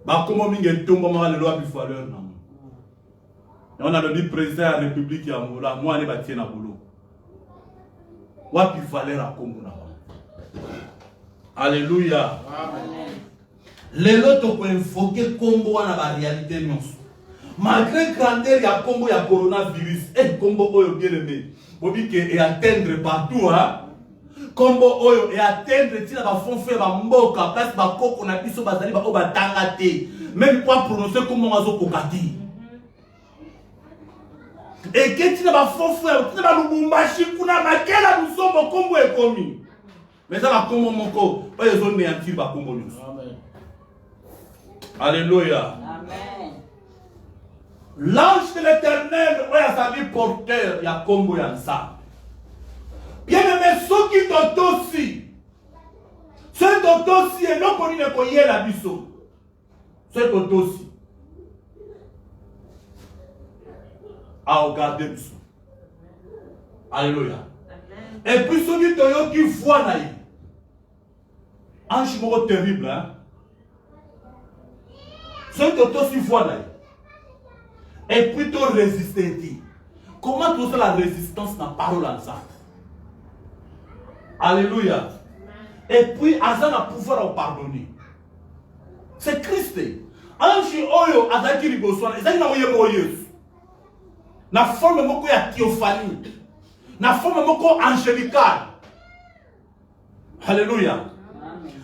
Speaker 3: Bah, comment mingue tombe, on a le loi plus valeur. On a le président de la République qui a moula, moi, on est bâti na boulot. Wa plus valeur à Congo. Alléluia. Les lots pour invoquer Congo à la réalité non. Malgré grandeur, il y a Congo, il y a coronavirus. Et Congo, il bien aimé. Vous dites qu'il atteindre partout, hein. Combo oyo et atteindre tina ba fond faire ba mboka place ba koko na biso bazali ba oba tangate même pas prononcer comme mazo kokati et que tina ba fond faire tina ba lubumbashi kuna makela musombo kombo ekomi mais ça ba kombo moko ba yezo néantir ba kombo nyuso. Amen. Alléluia. Amen. L'ange de l'Éternel oya sa vie porteur ya kombo ya nsa. Bien aimé, ceux qui t'ont aussi, ceux qui t'ont aussi, et non connu ne connaît la biso, ceux qui t'ont aussi, à regarder biso. Alléluia. Et puis ceux qui t'ont qui voient naï, ange moro terrible, hein. Ceux qui t'ont aussi voient naï, et puis t'ont résisté. Comment tu as la résistance dans la parole ensemble? Alléluia. Et puis, Azan a pouvoir en pardonner. C'est Christ. Ange oyo azaki liboswana, ezaki na oyebo Yesu. Na forme moko ya théophanie. Na forme moko angélicale. Alléluia.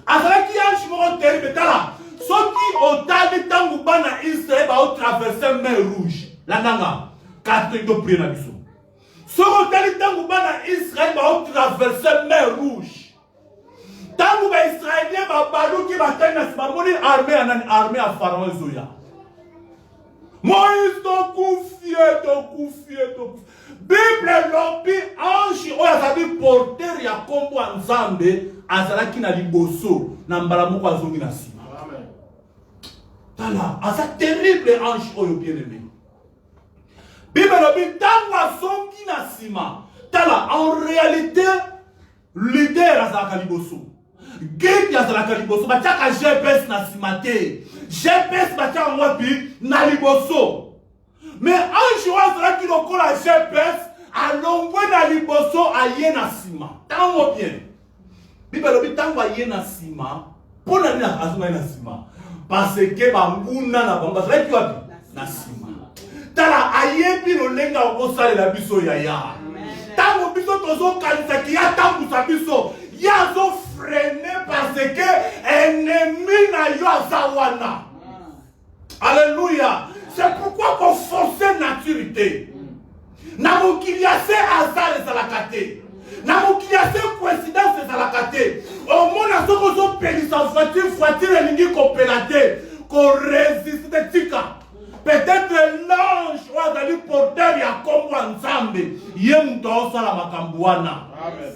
Speaker 3: Azaki ange moko terrible tala. Soki otali tangu bana Israël ba o traverser mer rouge. La nanga 4 do prier na biso. Soro tali tangu bana Israël va traverser mer rouge. Tangu ba Israélien ba baluki ba tena simamoni armée à Pharaon Zoya. Moïse to kufie. Bible lobi ange oya sabi porteur ya kombo nzambe azalaki na liboso na mbala moko azongi na sima. Amen. Tala, asa terrible ange oyo bien aimé. Bible lobi tangwa songi na sima. Tala, en réalité, leader azalaka liboso. Guide azalaka liboso. Batiaka GPS na sima te. GPS batiaka wapi na liboso. Mais ange azalaki lokola GPS alongwe na liboso aye na sima. Tango bien. Bible lobi tangwa aye na sima. Pour la nuit, parce que banguna na bamba zaki wapi na sima. Tala ayebi no lenga okosala la biso yaya. Tango biso tozo kanisa ki ya tango sa biso ya zo freiner parce que ennemi na yo azawana. Alléluia. C'est pourquoi qu'on force naturité. Na mokiliase azar ezalakate. Na mokiliase coïncidence ezalakate. Au mona soko zo pelisa voiture elingi kopelate ko résiste tika. Peut-être l'ange ou azali porteur ya kombo nzambe ye muto osala makambo wana. Amen.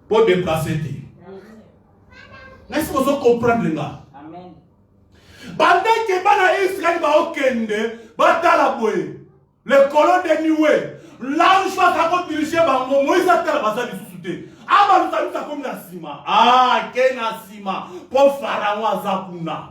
Speaker 3: Pour déplacer te. N'est-ce que vous comprenez là?
Speaker 2: Amen.
Speaker 3: Pendant que bana Israël va okende batala boye. Le colon de Niwe, l'ange va s'en diriger par Moïse a tel bazar du sous-souté. Ah, bah, nous avons ça comme la sima. Ah, quel la sima. Pour Pharaon Azakuna.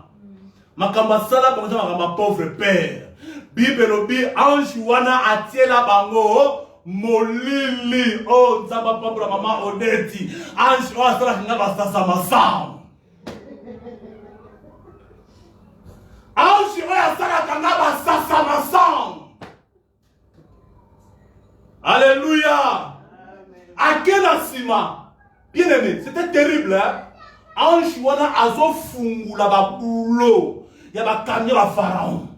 Speaker 3: Makamba sala, comme ça, makamba pauvre père. Bible lobi, ange wana atiela bango. Molili. Oh, nzamba pambra maman Odeti. Ange wa sala kinga basasa masam. Ange wa sala kinga basasa masam. Alléluia. À quel asima? Bien aimé, c'était terrible. Hein? Ange wana azo fungu la babulo. Ya ba camion la pharaon.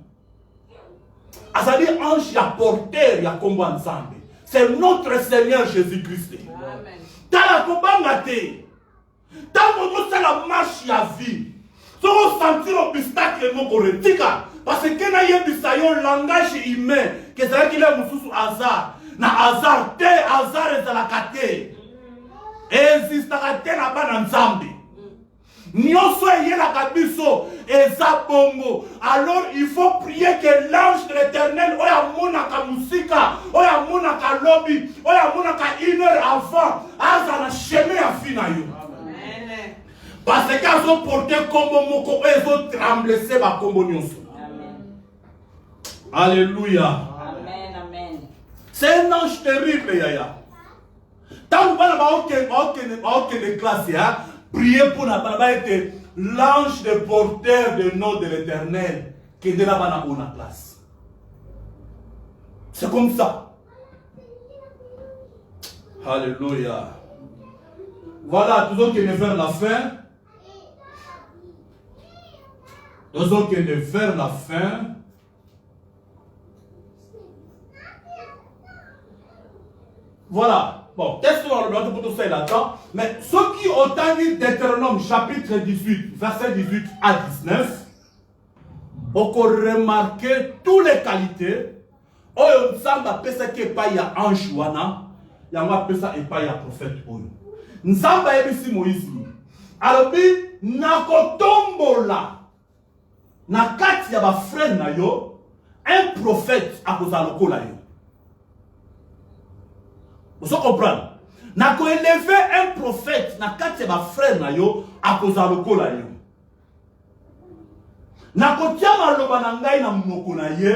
Speaker 3: Azali ange ya porteur ya kombo nzambe. C'est notre Seigneur Jésus-Christ. Amen. Tala kobanga te. Tango to la marche ya vie. Soko sentir obstacle moko retika parce que na yebisa yo langage humain que ça qu'il a mususu hasard. Na hasard te hasard ezalaka te existaka te na bana nzambe nyonso eyelaka biso eza bongo. Alors il faut prier que l'ange de l'Éternel oyo amonaka musika oyo amonaka lobi oyo amonaka 1 heure avant aza na chemin ya fi na yo. Parce que azo porte kombo moko oyo ezo trembler ba kombo nyonso. Alléluia. C'est un ange terrible, Yaya. Tant que vous avez des classes, priez pour être l'ange de porteur de nom de l'Éternel qui est là dans la classe. C'est comme ça. Alléluia. Voilà, tous qui est vers la fin. Tous qui est vers la fin. Voilà. Bon, qu'est-ce qu'on doit pour tout ça là-dedans? Mais ceux qui ont entendu Deutéronome chapitre 18, verset 18 à 19, ont remarqué toutes les qualités. Oh, on samba pesa ke pa ya ange wana, ya ma pesa e pa ya prophète oyo. Nzamba ebisi Moïse. Alobi nakotombola na kati ya ba frère na yo, un prophète akozala lokola yo. Vous comprenez? Na ko élever un prophète na kati ba frère na yo akoza lokola yo. Na ko tia maloba na ngai na monoko na ye.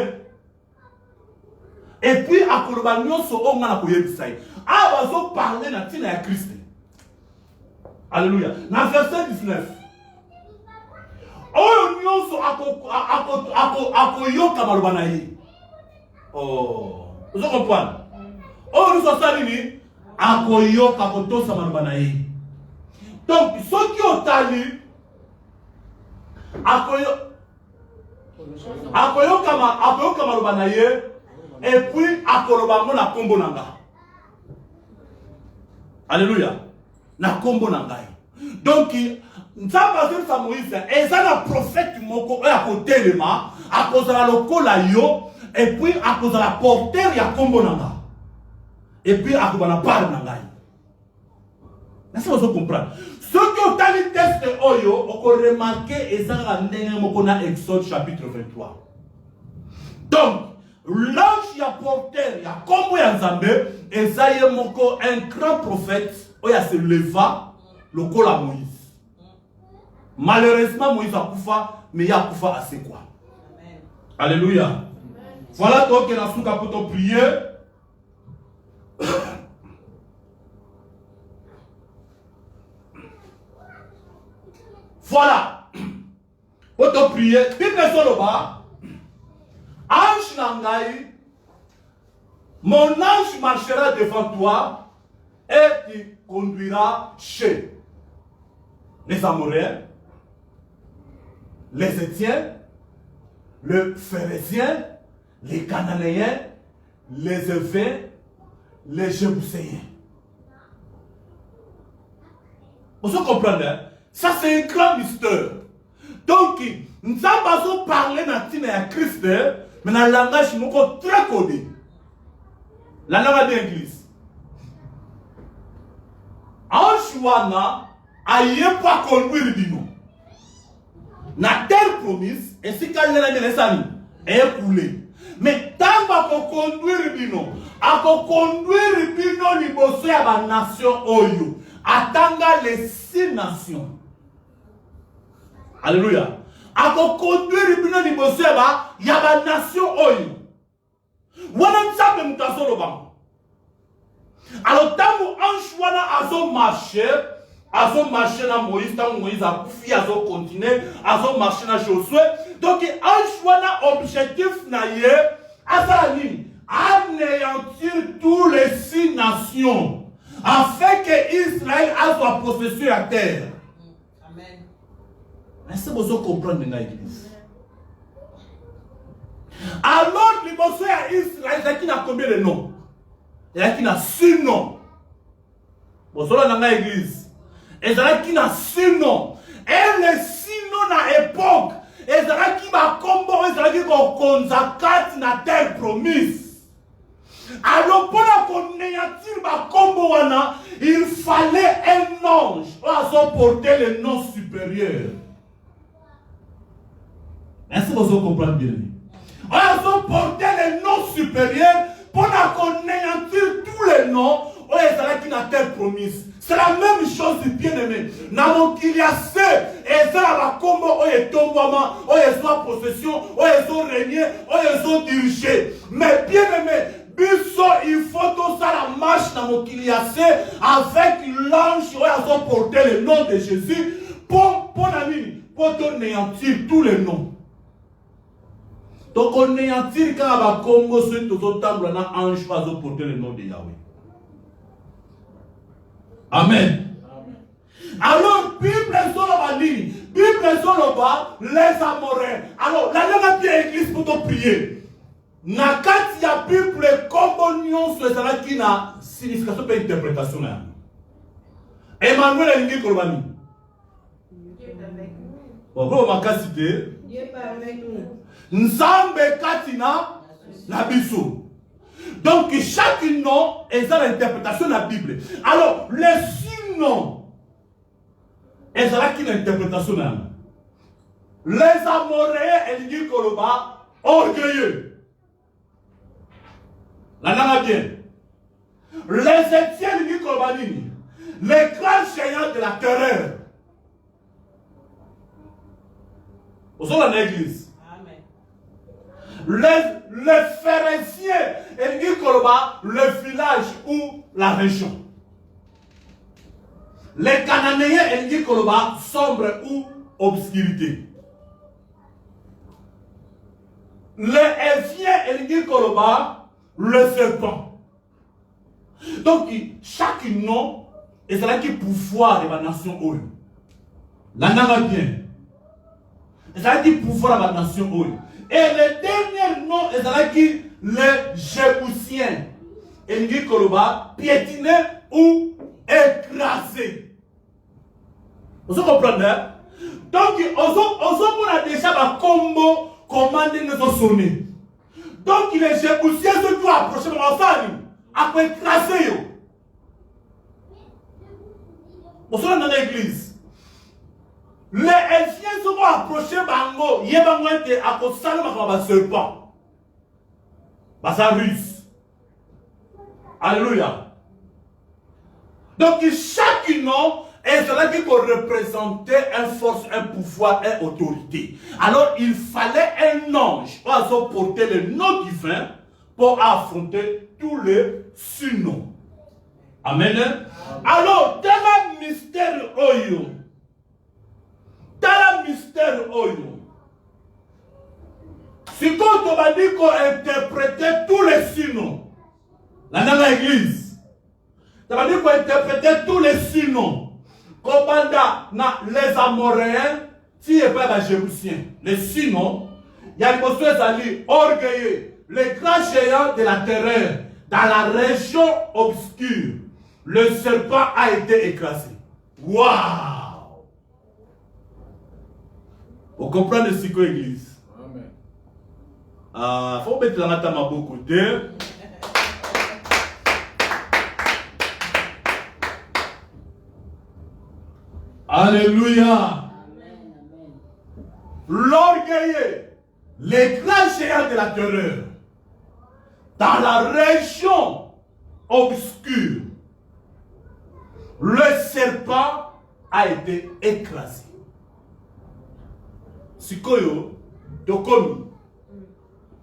Speaker 3: Et puis akoloba nyonso o nga na ko yebisa ye. Ah bazo parler na tina ya Christ. Alléluia. Na verset 19. Oyo nyonso ako yoka maloba na ye. Oh, vous comprenez? Oh, nous sommes salés, akoyo kakoto samanbanaye. Donc, ceux qui ont tali, akoyo kamalbanaye, et puis akolobango na kombo nanga. Alléluia. Na kombo nanga. Donc, nzamba zem sa Moïse, ezana prophète moko oya kotelema, akozala lokola yo, et puis akozala porteur ya kombo nanga. Et puis, à quoi on parle dans la est-ce que vous comprenez? Ceux qui ont lu le texte Oyo, ont remarqué et ça a Exode chapitre 23. Donc, l'ange y a porteur, y a comme Yanzambe, et ça y est un grand prophète, Oya se leva, le col à Moïse. Malheureusement, Moïse a koufa, mais il a koufa à c'est quoi? Alléluia. Voilà toi qui est dans pour te prier. Voilà. Pour te prier, Bible Soloba, ange Nangaï, mon ange marchera devant toi et il conduira chez les Amoréens, les Étiens, les Phérésiens, les Cananéens, les Éphins, les Jébuséens. Vous comprenez? Ça, c'est un grand mystère. Donc, nous avons parlé de Christ, mais dans le langage très connu. La langue de l'église. Anjouana a pas conduire bino. Na terre promise, et si quand il y a des amis, est coulé. Mais tant qu'on conduire bino, à conduire bino liboso ya ba nation oyo, atanga les 6 nations. Alléluia. À conduire bino liboso ya ba nation oyo. Wana nzambe mutazo lobama. Alors tant anjouana azo marché na Moïse, tant Moïse a coufi azo continuer, azo marché na Josué. Donc anjouana objectif na ye azali anéantir tous les 6 nations afin que Israël a sa possession à terre. Amen. Est-ce que vous comprenez dans l'église? Alors, les bosses à Israël, il y a combien de noms? Il y a 6 noms. Vous savez dans l'église. Il y a 6 noms. Et les 6 noms à l'époque, il y a combo, il y a consacré dans la terre promise. Alors, pour la combo, il fallait un ange pour porter le nom supérieur. Est-ce que vous comprenez bien? Ils ont porté les noms supérieurs pour anéantir tous les noms qui n'a terre promise. C'est la même chose du bien-aimé. Dans qu'il y a ceux, et ça va comme ils tombent, ils ont possession, ils ont régné, ils ont dirigé. Mais bien-aimé, il faut que ça la marche dans mon kiliassé avec l'ange, ils ont porté le nom de Jésus pour anéantir tous les noms. Donc on néantit quand on va Congo sur tout autant dans ange va porter le nom de Yahweh. Amen. Alors Bible Zoloba les Amoréens. Alors la langue bien église pour te prier. Nakati ya Bible comme union sur ça qui na signification pas interprétation là. Emmanuel Elingi Kolobani. Bon makasi te. Dieu parle avec nous. Nzambe katina la biso. Donc chaque nom est dans l'interprétation de la Bible. Alors les 6 noms est dans l'interprétation de la Bible. Les Amoréens et les Koloba orgueilleux. La langue bien. Les Étiens et les Kolobanini, les grands géants de la terreur. Vous êtes dans l'église. Les Phérésiens et le village ou la région. Les Cananéens et sombre ou obscurité. Les Éphiens et le serpent. Donc chaque nom est là qui pouvoir de la nation Oyo. La nana bien. C'est là qui pouvoir de la nation Oyo. Et le dernier nom est là qui les Jébusiens. Et dit Koloba, piétiné ou écrasé. Vous comprenez? Donc, on a déjà un combo commandé nous sonner. Donc, les Jébusiens se doivent approcher de ma famille. Après écraser. Vous êtes dans l'église. Les Éphiens sont approchés bango, yebango était à cause de un serpent. Ça russe. Alléluia. Donc chaque nom est là qui peut représenter une force, un pouvoir, une autorité. Alors il fallait un ange pour porter le nom divin pour affronter tous les surnoms. Amen. Alors, dans le mystère oyo. Dans le mystère, si quand on va dire qu'on interprétait tous les signaux, là dans l'église, ça va dire qu'on interprétait tous les signaux, comme les Amoréens, si il n'y a pas les Jérusiens, les signaux, il y a une notion qui orgueilleux, les grands géants de la terreur, dans la région obscure, le serpent a été écrasé. Waouh! Vous comprenez ce que l'église? Il faut mettre la table à beaucoup côté. Alléluia. L'orgueilleux, les grands géants de la terreur, dans la région obscure, le serpent a été écrasé. Sikoyo, Dokomi.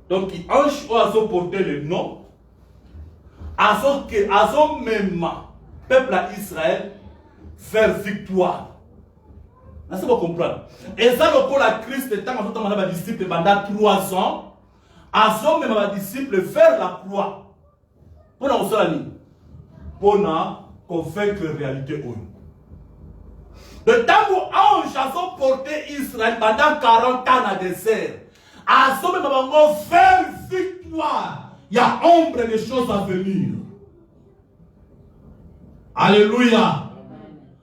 Speaker 3: Donc, il ange a porté le nom, à son même peuple d'Israël faire victoire. Là, c'est pour comprendre. Et ça, le la Christ, tant que les disciples pendant 3 ans, à son même disciple faire la croix. Pour nous convaincre la réalité. Le temps où ange a porté Israël pendant 40 ans dans le désert, à son même faire victoire, il y a ombre des choses à venir. Alléluia.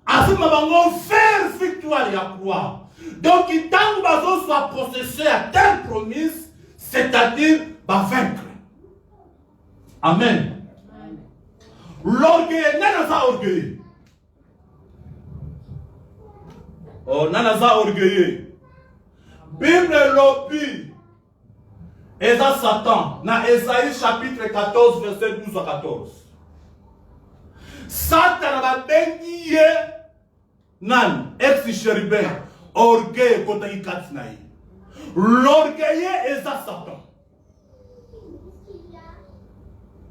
Speaker 3: À ce moment, faire victoire et à croire. Donc, tant que soit possessé à telle promise, c'est-à-dire vaincre. Amen. L'orgueil, n'est pas orgueil. Oh, nanaza orgueilleux. Bible lobby. Et ça, Satan. Dans Esaïe chapitre 14, verset 12 à 14. Satan va bénir nan ex-chérubin orgueil contre Ikatsnaï. L'orgueil est ça Satan.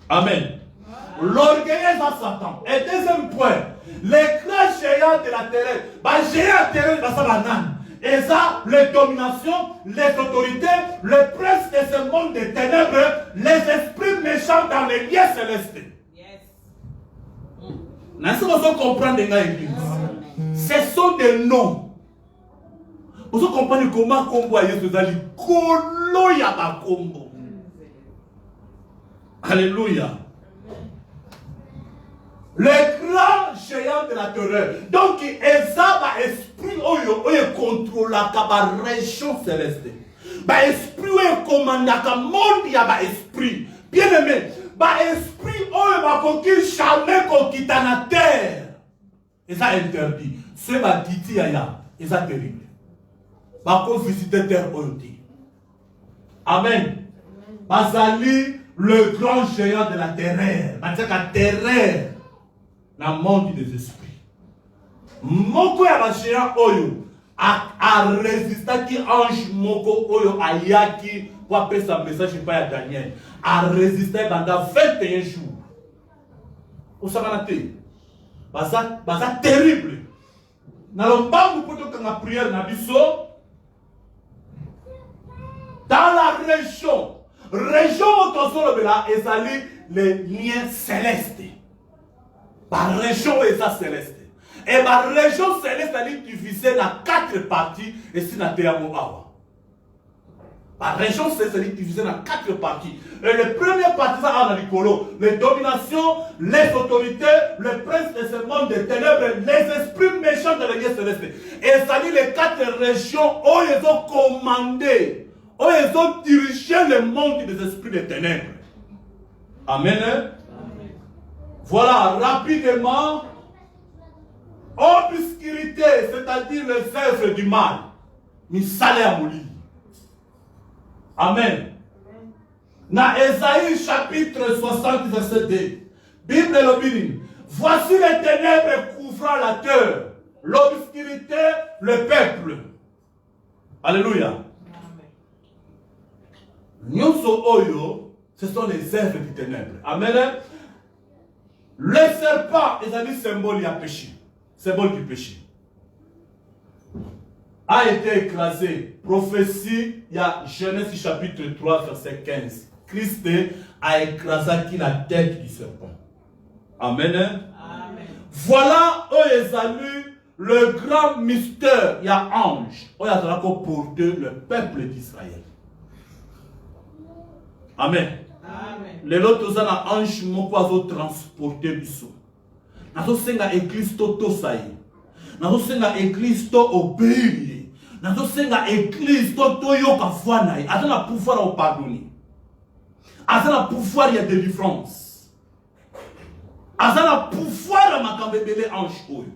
Speaker 3: Amen. L'orgueil est ça Satan. Et deuxième point, les grands géants de la terre, les géants de la terre, ça nan. Et ça, les dominations, les autorités, les princes de ce monde des ténèbres, les esprits méchants dans les lieux célestes. Vous comprenez l'église. Ce sont des noms. Vous comprenez comment combo a Yesu zali kolo ya ba combo. Alléluia. Les grands géants de la terreur. Donc, ils ont esprit qui contrôle la région céleste. Esprit qui commande le monde, il y a esprit. Bien aimé, esprit qui jamais quitte la terre. Et ça interdit. Ce qui dit, c'est terrible. Ils visiter la terre. Amen. Bazali, le grand géant de la terreur. La terreur. Dans le monde des esprits. Moko ya géant oyo a résisté qui ange moko oyo ayaki pour appeler sa message pas à Daniel a résisté pendant 21 jours. Au samanate. Baza terrible. Dans le banc pour que la prière na biso dans la région autosolo ezali les liens célestes. Par région et ça céleste. Et ma région céleste est divisée dans 4 parties et si la terre awa. Ma région céleste est divisée dans 4 parties. Et les premières parties ça les dominations, les autorités, les princes de ce monde des ténèbres, les esprits méchants de l'église céleste. Et ça dit les 4 régions où ils ont commandé, où ils ont dirigé le monde des esprits des ténèbres. Amen. Voilà, rapidement, obscurité, c'est-à-dire les œuvres du mal. Misale Amouli. Amen. Dans Esaïe chapitre 60, verset 2, Bible l'obéit. Voici les ténèbres couvrant la terre, l'obscurité, le peuple. Alléluia. Nyonso oyo, ce sont les œuvres du ténèbre. Amen. Le serpent est un symbole du péché. Symbole du péché. a été écrasé. Prophétie, il y a Genèse chapitre 3, verset 15. Christ a écrasé la tête du serpent. Amen.
Speaker 2: Amen.
Speaker 3: Voilà où ils ont lu le grand mystère. Il y a ange. Où il y a porté le peuple d'Israël. Amen.
Speaker 2: Amen.
Speaker 3: Les autres ont un ange qui transporté biso. Nazo senga église toto saï. Nazo senga église to obéir. Nazo senga église toto yo kafwana. Azana pouvoir au pardonner. Azana pouvoir ya délivrance. Azana pouvoir à makambebele ange oyo.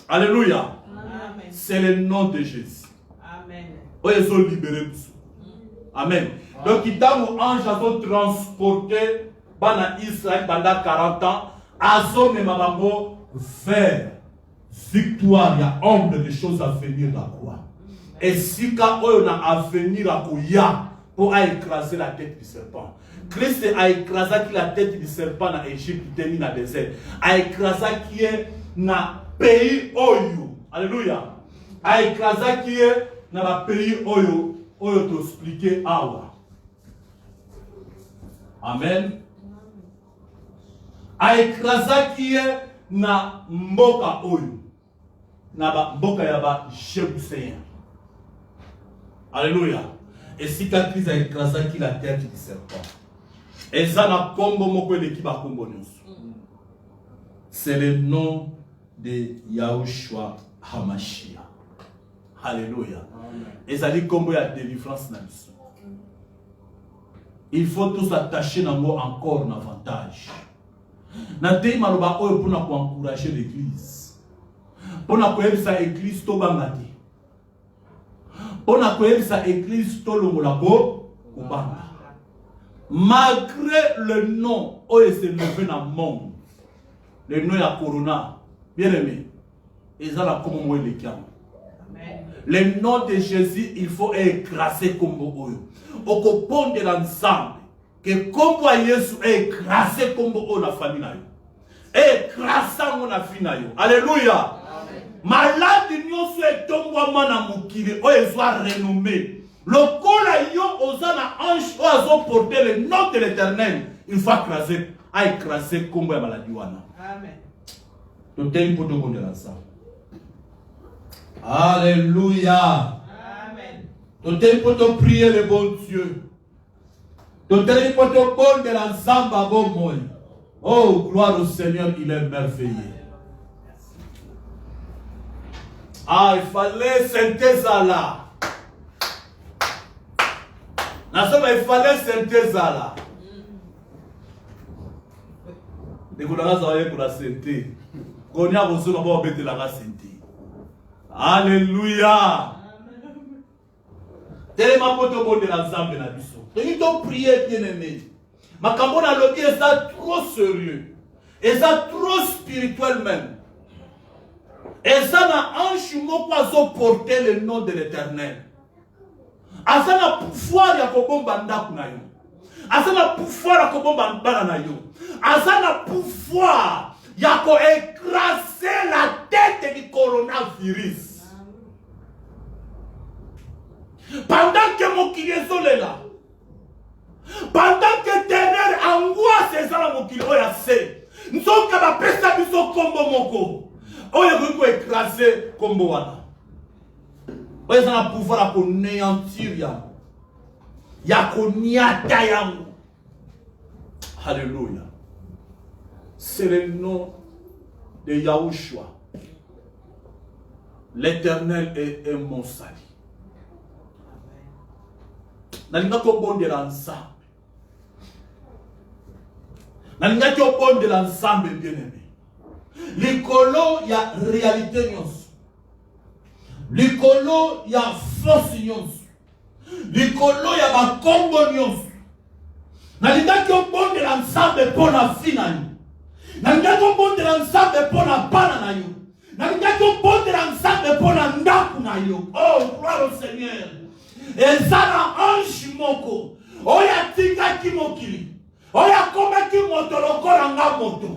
Speaker 3: Alléluia.
Speaker 2: Amen.
Speaker 3: C'est le nom de Jésus.
Speaker 2: Amen.
Speaker 3: Oyo zo libéré biso. Amen. Donc il t'a mon ange a transporté bana Israël pendant 40 ans. Azo me mabango vers victoire, il y a ombre de choses à venir la croix. Et si quand on a à venir à Kouya pour écraser la tête du serpent. Christ a écrasé la tête du serpent dans l'Égypte, dans le désert. A écrasé qui est dans le pays Oyo. Alléluia. A écrasé qui est dans le pays Oyo. Oyo te expliquer awa. Amen. A écrasé qui est na mboka oyo na ba mboka ya ba Jébuséen. Alléluia. Et si Christ a écrasé qui la tête du serpent. Et ça na kombo moko eleki ba kombo nyonso. C'est le nom de Yahushua Hamashiach. Alléluia. Et ça dit kombo ya délivrance na biso. Il faut tous attacher na mot encore davantage. Nante maloba oyo pour encourager l'église. Pour koyebisa église to bangati. Pour koyebisa église to longola ko kubanga. Malgré le nom oyo s'est levé dans le monde. Le nom ya corona. Bien aimé. Et ça la comme moi les kiam. Le nom de Jésus, il faut écraser comme oyo. Au copon de l'ensemble. Que comme Jésus est écrasé comme la famille. Écrasé comme la famille. Alléluia. Malade nous est tombé à Moukiri. Il soit renommé. Le cola yo osana ange oiseau porter le nom de l'Éternel. Il faut écraser. A écraser comme la maladie.
Speaker 2: Amen.
Speaker 3: Tout est pour tout le monde. Alléluia.
Speaker 2: Amen.
Speaker 3: Tout est pour te prier le bon Dieu. Tout est pour te bon de l'ensemble à bon moi. Oh, gloire au Seigneur, il est merveilleux. Ah, il fallait synthèse là. Il fallait synthèse là. Dès qu'on a travaillé pour la synthèse, qu'on a reçu la mort de la synthèse. Alléluia. Tellement pour te bon de l'ensemble na biso. Et donc prier bien aimé. Ma cambona lobby est ça trop sérieux. Et ça trop spirituel même. Et ça n'a un chimo pas porter le nom de l'Éternel. A ça n'a pouvoir ya kobomba ndaku na yo. A ça n'a pouvoir ya kobomba mbana na yo. A ça n'a pouvoir ya ko écraser la tête du coronavirus. Pendant que mon kili est là. Pendant que terreur, angoisse est dans mon kili, oya se. Nous sommes capables de faire ça combo moko. Oya ko écraser combo wana. Oya ça na pouvoir à néantir ya. Ya ko niata ya. Alléluia. C'est le nom de Yahushua. L'Éternel est mon salut. Nalinga ko bon de l'ensemble. Nalinga ko bon de l'ensemble bien aimé. L'écolo il y a réalité nyonso. L'écolo il y a force nyonso. L'écolo il y a ba kombo nyonso. Nalinga ko bon de l'ensemble pour la finale. Nalinga ko bon de l'ensemble pour la bana na yo. Nalinga ko bon de l'ensemble pour la ndaku na yo. Oh gloire au Seigneur. Et ça n'a un chimoko. Oya tika ki mokili. Oya kome ki motoloko nga moto.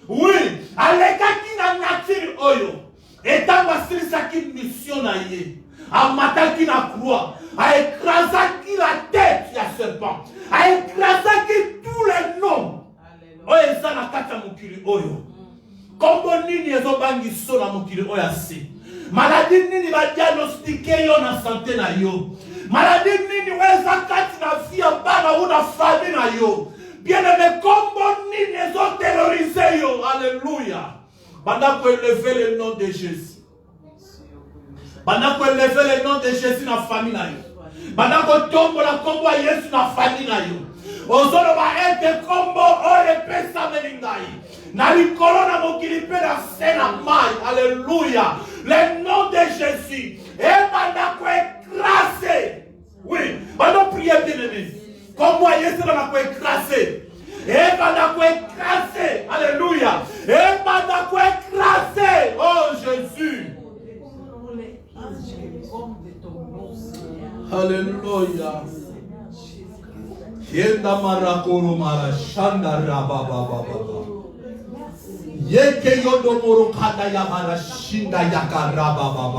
Speaker 3: Oui, aleka ki na nature oyo. Et tant que ça qui mission na ye. amataki na croix, aécrasaki la tête ya serpent, aécrasaki tous les noms. Oyo eza na kati ya mokili oyo. Kombo nini ezobangi so na mokili oyo ase. Maladie nini ba diagnostiqué yo na santé na yo. Maladie nini weza kati na vie ya bana ou na famille na yo. Bien-aimé, kombo nini ezo terroriser yo. Alléluia. Pendant qu'on élève le nom de Jésus. Pendant qu'on élève le nom de Jésus na famille na yo. Pendant qu'on tombe la kombo ya Yesu na famille na yo. Ozolo ba ete kombo oye pesa melingai. Na likolo na mokili pe na sena mai. Alléluia. Le nom de Jésus. Et pendant qu'on écrasé. Oui. Pendant prier bien-aimé. Kombo ya Yesu na ko écrasé. Et pendant qu'on écrasé. Alléluia. Et pendant qu'on écrasé. Oh Jésus. Alléluia. Yenda marakoro marashanda rababa. Yeke yodo moro kada ya marashinda yaka rababa.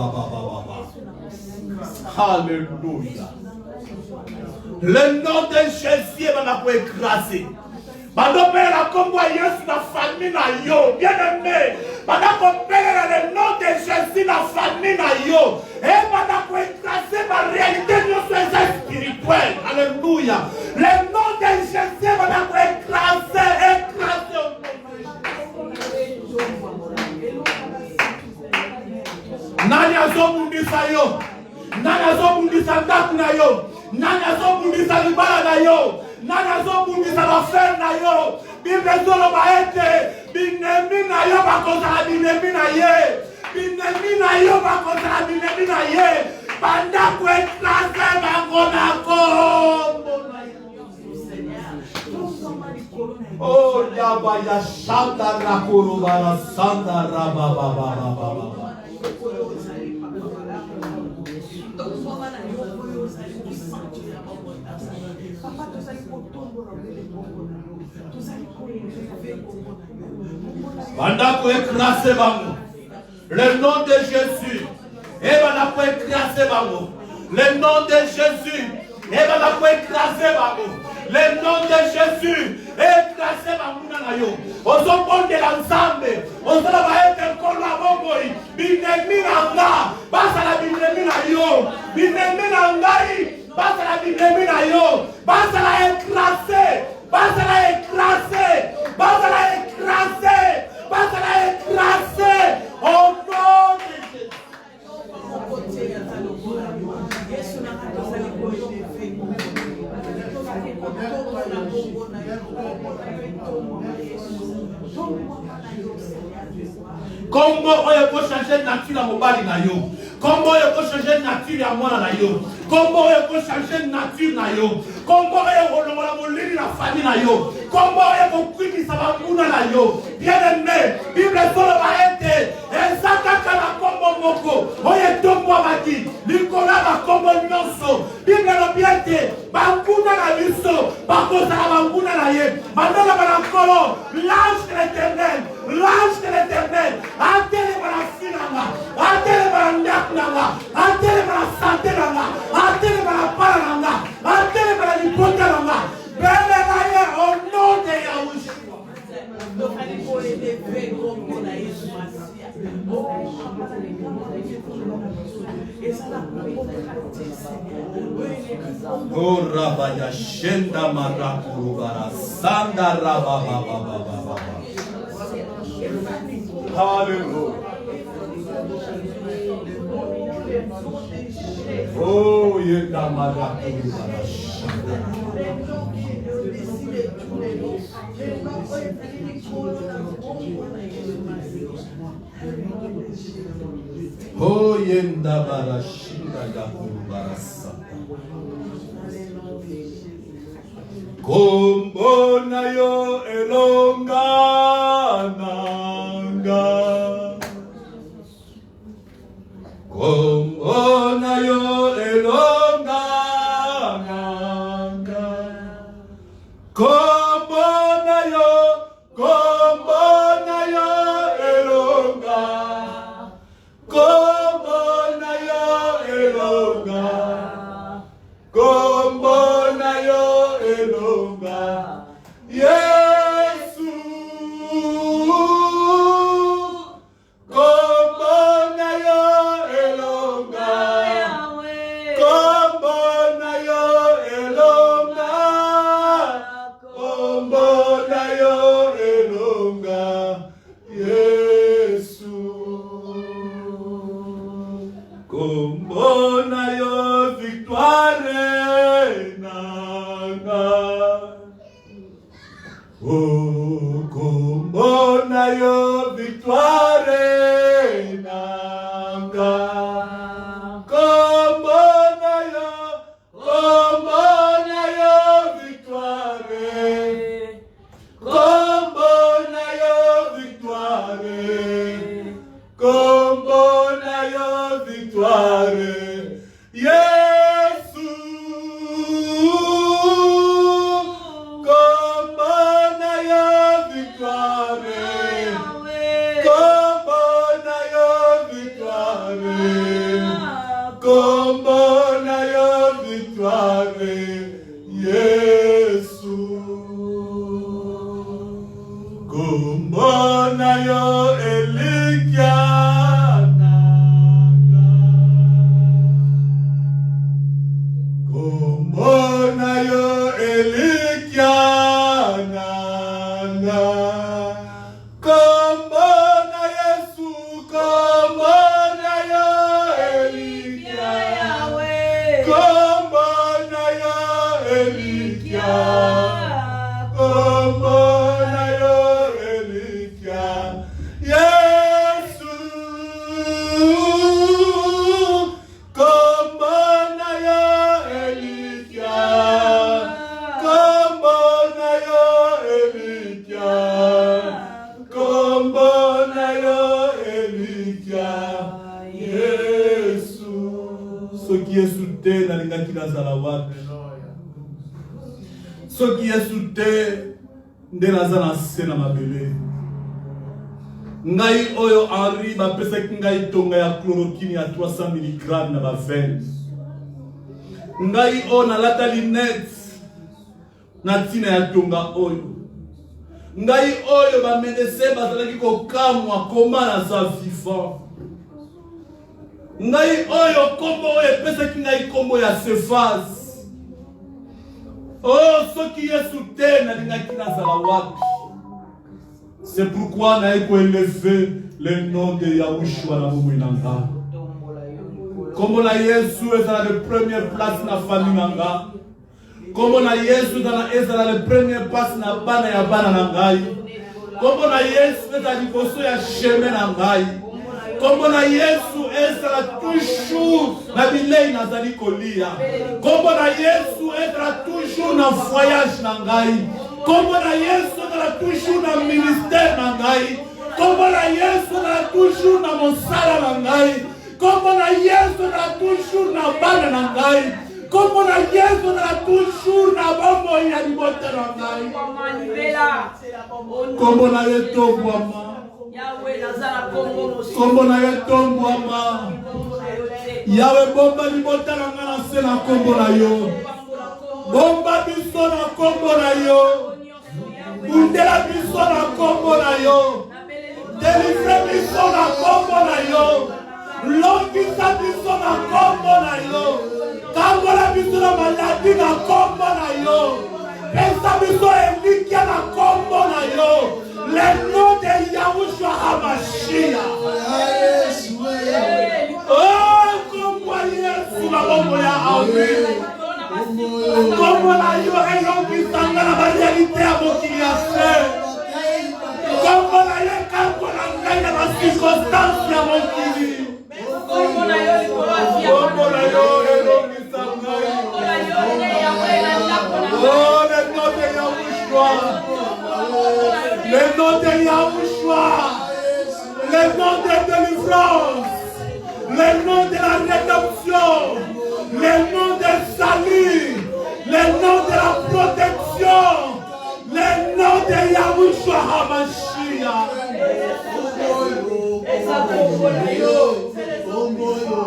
Speaker 3: Alléluia. Le nom de Jésus va nous écraser. Pendant que la combo Yesu na famille na yo, bien aimé. Pendant qu'on perd le nom de Jésus na famille na yo, et pendant qu'on écraser ma réalité de nos spirituelle. Alléluia. Le nom de Jésus va nous écraser. Nani azobundisa yo, nani azobundisa ndaku na yo, nani azobundisa libala na yo, nani azobundisa bafere na yo. Bible zolo baete binemi na yo bakozala binemi na ye, binemi na yo bakozala binemi na ye. Banda kueklase bango na kombo. Oh yaba ya shanda rakuru bara sanda rababa. Pendant qu'on écrase bango, le nom de Jésus, et pendant qu'on écrase bango, le nom de Jésus, et pendant qu'on écrase bango, le nom de Jésus, écrase bango na yo. Ozo bonde la nzambe, ozo la baete kolo abongoi, binemi na nga, basa la binemi na yo, binemi na ngai, basa la binemi na yo, basa la écrase, basa la écrase, basa la écrase. Basta la écraser au nom de Jésus. Kombo oyo ko changer nature ya mobali na yo. Kombo oyo ko changer nature ya mwana na yo. Kombo oyo ko changer nature na yo. Kombo oyo ko longola molili na famille na yo. Kombo oyo ko kwimisa banguna na yo. Bien aimé, Bible solo ba ete ezaka kala kombo moko. Oyo tombo abaki, likola ba kombo nyonso. Bible lo biete banguna na biso, bakozala banguna na ye. Mandala bana kolo, l'ange de l'Éternel. L'ange de l'Éternel, attendez la fille là, attendez la ndaku là, attendez la santé là, attendez la parole là, attendez la lipote là. Bénémoine au nom de Yahushua. Oh Rabaya Shenda Marakurubara Sanda Rababa. Hallelujah. Oh, yenda marakuru barashanda. Oh, yenda barashinda yakuru barasanda. Kombo na yo elonga nanga. Kombo na yo elonga nanga. Kombo na yo elonga. Kombo na yo elonga. Yesu, kombo na yo elonga, kombo na yo elonga, kombo na yo elonga, Yesu, kombo na yo victoire nanga. Oh, kombo na yo victoire nanga. Kombo na yo victoire. Kombo na yo victoire. Kombo na yo victoire. Yesu. Kombo na yo victoire. Kombo na yo victoire. Kombo na yo victoire. Yesu. Kombo na yo elikia nanga. Kombo na yo elikia nanga. Kombo na Yesu, kombo na yo elikia. Kombo na yo elikia. Kombo na yo elikia. Yesu. Kombo na yo elikia. Kombo na yo elikia. Kombo na yo elikia. Yesu. Soki Yesu te nalingaki nazala wapi? Soki Yesu te nde nazala se na mabele. Ngai oyo Henri bapesaki ngai tonga ya chloroquine ya 300 mg na bavene. Ngai oyo nalata linette na tina ya tonga oyo. Ngai oyo bamedecin bazalaki kokamwa koma naza vivant. Ngai oyo kombo oyo epesaki ngai kombo ya Cephas. Oh, soki Yesu te nalingaki nazala wapi? C'est pourquoi naye koelever le nom de Yahushua na bomoi nanga. Kombo na Yesu ezala le première place na famille nanga. Kombo na Yesu ezala le première place na bana ya bana na ngai. Kombo na Yesu ezala liboso ya chemin na ngai. Kombo na Yesu ezala toujours na bilei nazali kolia. Kombo na Yesu ezala toujours na voyage na ngai. Kombo na Yesu ezala toujours na ministère na ngai. Kombo na Yesu ezala toujours na mosala na ngai. Kombo na Yesu ezala toujours na bana na ngai. Kombo na Yesu ezala toujours na bombo ya libota na ngai. Kombo na ye tobwama. Kombo na ye tombwama. Yawe bomba libota na nga na se na kombo na yo. Bomba biso na kombo na yo. Bundela biso na kombo na yo. Délivre biso na kombo na yo. Longisa biso na kombo na yo. Kangola biso na maladi na kombo na yo. Pesa biso elikia na kombo na yo. Le nom de Yahushua HaMashiach. Oh, kombo Yesu na kombo ya Henri. Kombo na yo elongisanga na réalité ya mokili ya se. Kombo na yo kangola ngai na bacirconstance ya mokili. Kombo na yo elongisanga. Oh, le nom de Yahushua. Le nom de Yahushua, le nom de délivrance, le nom de la rédemption, le nom de salut, le nom de la protection, le nom de Yahushua HaMashiach.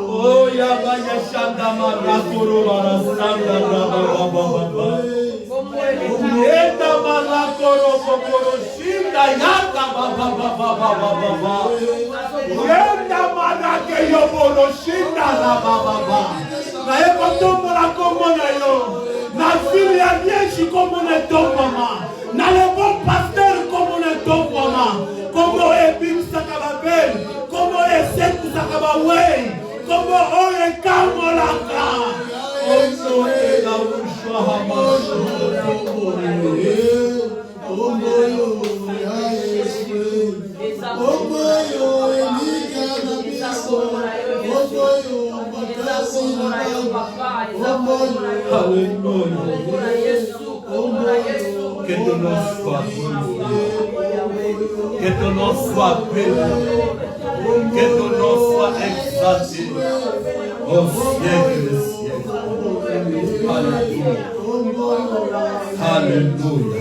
Speaker 3: Oh, Yabaya Shandama Rakoro Barasanda Rababa. Yoboroshinda yaka baba baba baba baba. Yenda manake yoboroshinda la baba baba. Na eko tombo la komo na yo. Na fili ya yeshi komo na tombo mama. Na le bon pasteur komo na tombo mama. Komo ebim sakababel. Komo eseku sakabawei. Komo oye kamo laka. Oso ega ushwa hamasho. Que ton nom soit glorifié. Que ton nom soit béni. Que ton nom soit exalté au siècle des siècles. Alléluia. Alléluia.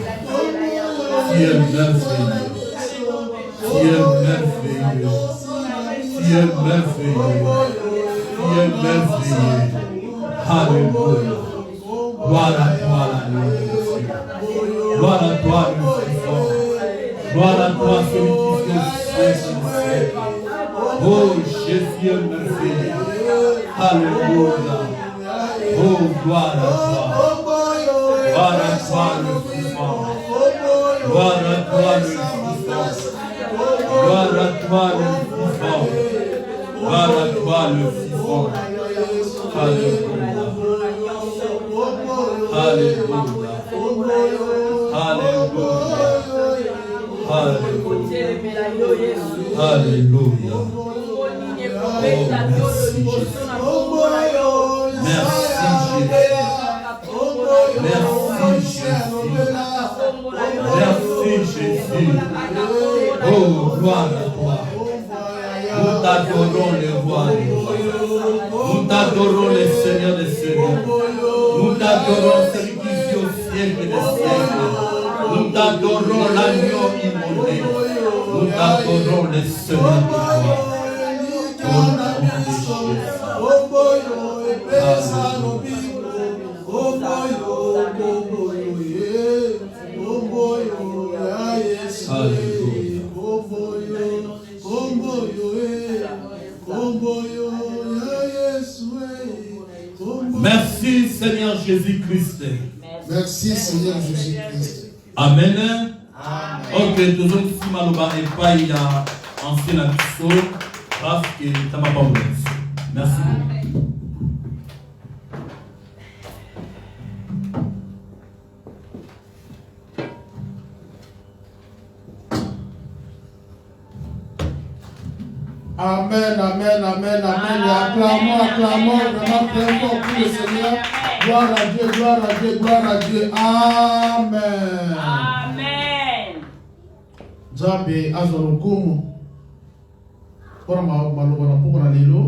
Speaker 3: Tu es merveilleux. Tu es merveilleux. Tu es merveilleux. Tu es merveilleux. Alléluia. Gloire à toi, l'agneau. Gloire à toi, le Fils. Gloire à toi, celui qui fait au siècle. Oh, Jésus est merveilleux. Alléluia. Oh, gloire à toi. Gloire à toi, le vivant. Gloire à toi, le vivant. Gloire à toi, le vivant. Gloire à toi, le vivant. Alléluia. Alléluia. Alléluia. Alléluia. Alléluia. Oh, merci Jésus. Merci Jésus. Merci Jésus. Merci Jésus. Oh, gloire à toi. Nous t'adorons les rois des rois. Nous t'adorons les seigneurs des seigneurs. Nous t'adorons celui qui vit au siècle des siècles. Nous t'adorons l'agneau immolé. Nous t'adorons les seigneurs des rois. Au nom de Jésus. Merci Seigneur Jésus-Christ.
Speaker 4: Merci Seigneur Jésus-Christ.
Speaker 3: Amen. Ok, toujours ici, Maloba et pas il a ancien abisso, grâce que ça m'a pas voulu. Merci beaucoup.
Speaker 4: Amen, amen, amen, amen. Acclamons, acclamons, vraiment très fort pour le Seigneur. Gloire à Dieu, gloire à Dieu, gloire à Dieu. Amen.
Speaker 5: Amen.
Speaker 4: Nzambe azwa lokumu. Pona maloba na pokona lelo.